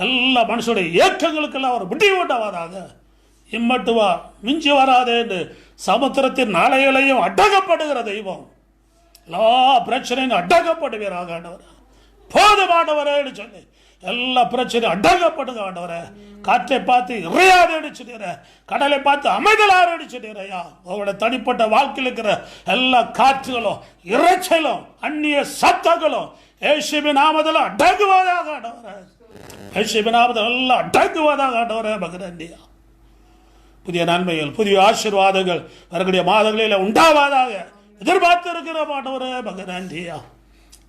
எல்லா மனுஷனுடைய இயக்கங்களுக்கெல்லாம் ஒரு முடிவு உண்டாவதாக. இம்மட்டுவா மிஞ்சி வராதே என்று சமுத்திரத்தின் நாளைகளையும் அடக்கப்படுகிற தெய்வம். எல்லா பிரச்சனையும் அடக்கப்படுவீராக ஆண்டவர. போதுமானவரேன்னு சொல்லி எல்லா பிரச்சனையும் அடங்கப்படுங்க ஆண்டவரே. காற்றை பார்த்து இறையாது அடிச்சுடுற, கடலை பார்த்து அமைதலாறு அடிச்சுடுறையா. அவரோட தனிப்பட்ட வாழ்க்கையில் இருக்கிற எல்லா காற்றுகளும், இறைச்சலும், அந்நிய சத்தங்களும் இயேசுவின் நாமத்தில் அடங்குவதாக ஆண்டவரே. യേശുവിനാമത്തിൽ എല്ലാം അടങ്ങുവதாக ஆண்டவரே மகனண்டியா. புதிய நன்மைகள் புதிய ஆசீர்வாதங்கள் வரக்கூடிய மாதங்களில் உண்டாவதாக எதிர்பார்த்து இருக்கிற ஆண்டவரே மகனண்டியா.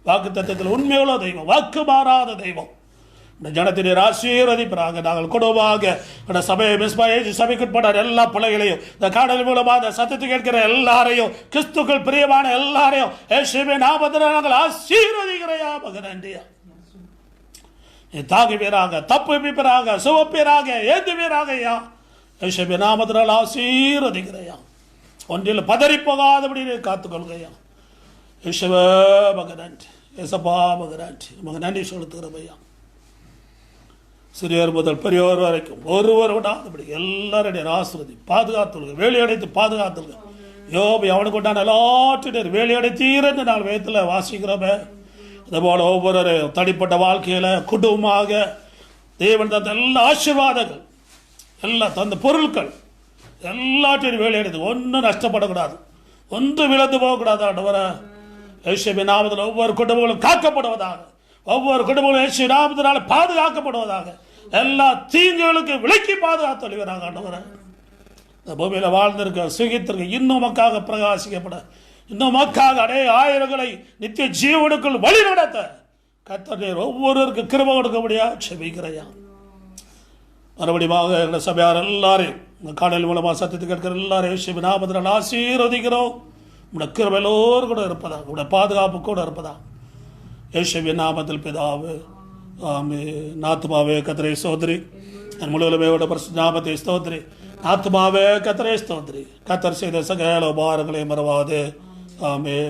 வாக்கு தத்தத்தில் உண்மையுள்ள தெய்வம், வாக்கு மாறாத தெய்வம். இந்த ஜனத்தினை ஆசீர்வதிப்பாங்க. நாங்கள் குடும்பமாக இந்த சபையை சபைக்குட்பட்ட எல்லா பிள்ளைகளையும் இந்த காணொலி மூலமாக இந்த சத்தத்தை கேட்கிற எல்லாரையும் கிறிஸ்துக்கள் பிரியமான எல்லாரையும் இயேசுவின் நாமத்தில் நாங்கள் ஆசீர்வதிக்கிறையா மகனண்டியா. நீ தாங்குவீராக, தப்புவிப்பீராக, சுமப்பீராக, ஏந்துவீராக ஐயா. இயேசுவின் நாமத்தில் ஆசீர்வதிக்கிறையா. ஒன்றில் பதறி போகாதபடி காத்துக்கொள்கையா. இயேசுவே மகனன்றி, இயேசப்பா மகனன்றி, மகன் நன்றி செலுத்துகிறோம் ஐயா. சிறியோர் முதல் பெரியோர் வரைக்கும் ஒருவர் விடாதபடி எல்லாருடைய ஆசிர்வதி பாதுகாத்துள்ளுங்க, வேலையடைத்து பாதுகாத்துள்ளுங்க. யோபு அவனுக்கு உண்டான எல்லாற்றினர் வேலையடைத்தீர்ந்து நாங்கள் வேதத்தில் வாசிக்கிறோமே. அதுபோல் ஒவ்வொரு தனிப்பட்ட வாழ்க்கையில் குடும்பமாக தேவன் தந்த எல்லா ஆசீர்வாதங்கள், எல்லா தந்த பொருட்கள் எல்லாற்றிനും வேலையடைத்து ஒன்றும் நஷ்டப்படக்கூடாது, ஒன்றும் விழுந்து போகக்கூடாது. ஆண்டவரே இயேசுவின் நாமத்தில் ஒவ்வொரு குடும்பங்களும் காக்கப்படுவதாக, ஒவ்வொரு குடும்பங்களும் இயேசுவின் நாமத்தினால பாதுகாக்கப்படுவதாக, எல்லா தீங்குகளுக்கு விலக்கி பாதுகாத்தொழிவராக. ஆண்டவரே இந்த பூமியில் வாழ்ந்திருக்க சுகித்திருக்க இன்னும் மக்காக பிரகாசிக்கப்பட, இன்னும் மக்காக ஆயிரங்களை நித்திய ஜீவனுக்குள் வழி நடத்த கர்த்தர் ஒவ்வொருவருக்கு கிருபை கொடுக்க முடியாது செபிக்கிறையா. மறுபடியும் எங்கள் சபையார் எல்லாரையும் இந்த காணொலி மூலமாக சத்தத்தை கேட்கிற எல்லாரையும் இயேசுவின் நாமத்தில் ஆசீர்வதிக்கிறோம். உங்களுடைய கிருபை எல்லோரும் கூட இருப்பதா, உங்களுடைய பாதுகாப்பு கூட இருப்பதா. இயேசுவின் நாமத்தில் பிதாவே ஆமென். ஆத்துமாவே கர்த்தரை ஸ்தோத்திரி, என் முழுவதுமே பரிசுத்த நாமத்தை ஸ்தோத்திரி. ஆத்துமாவே கர்த்தரை ஸ்தோத்திரி, கர்த்தர் செய்த சகல உபகாரங்களை மறவாதே. ஆமென்.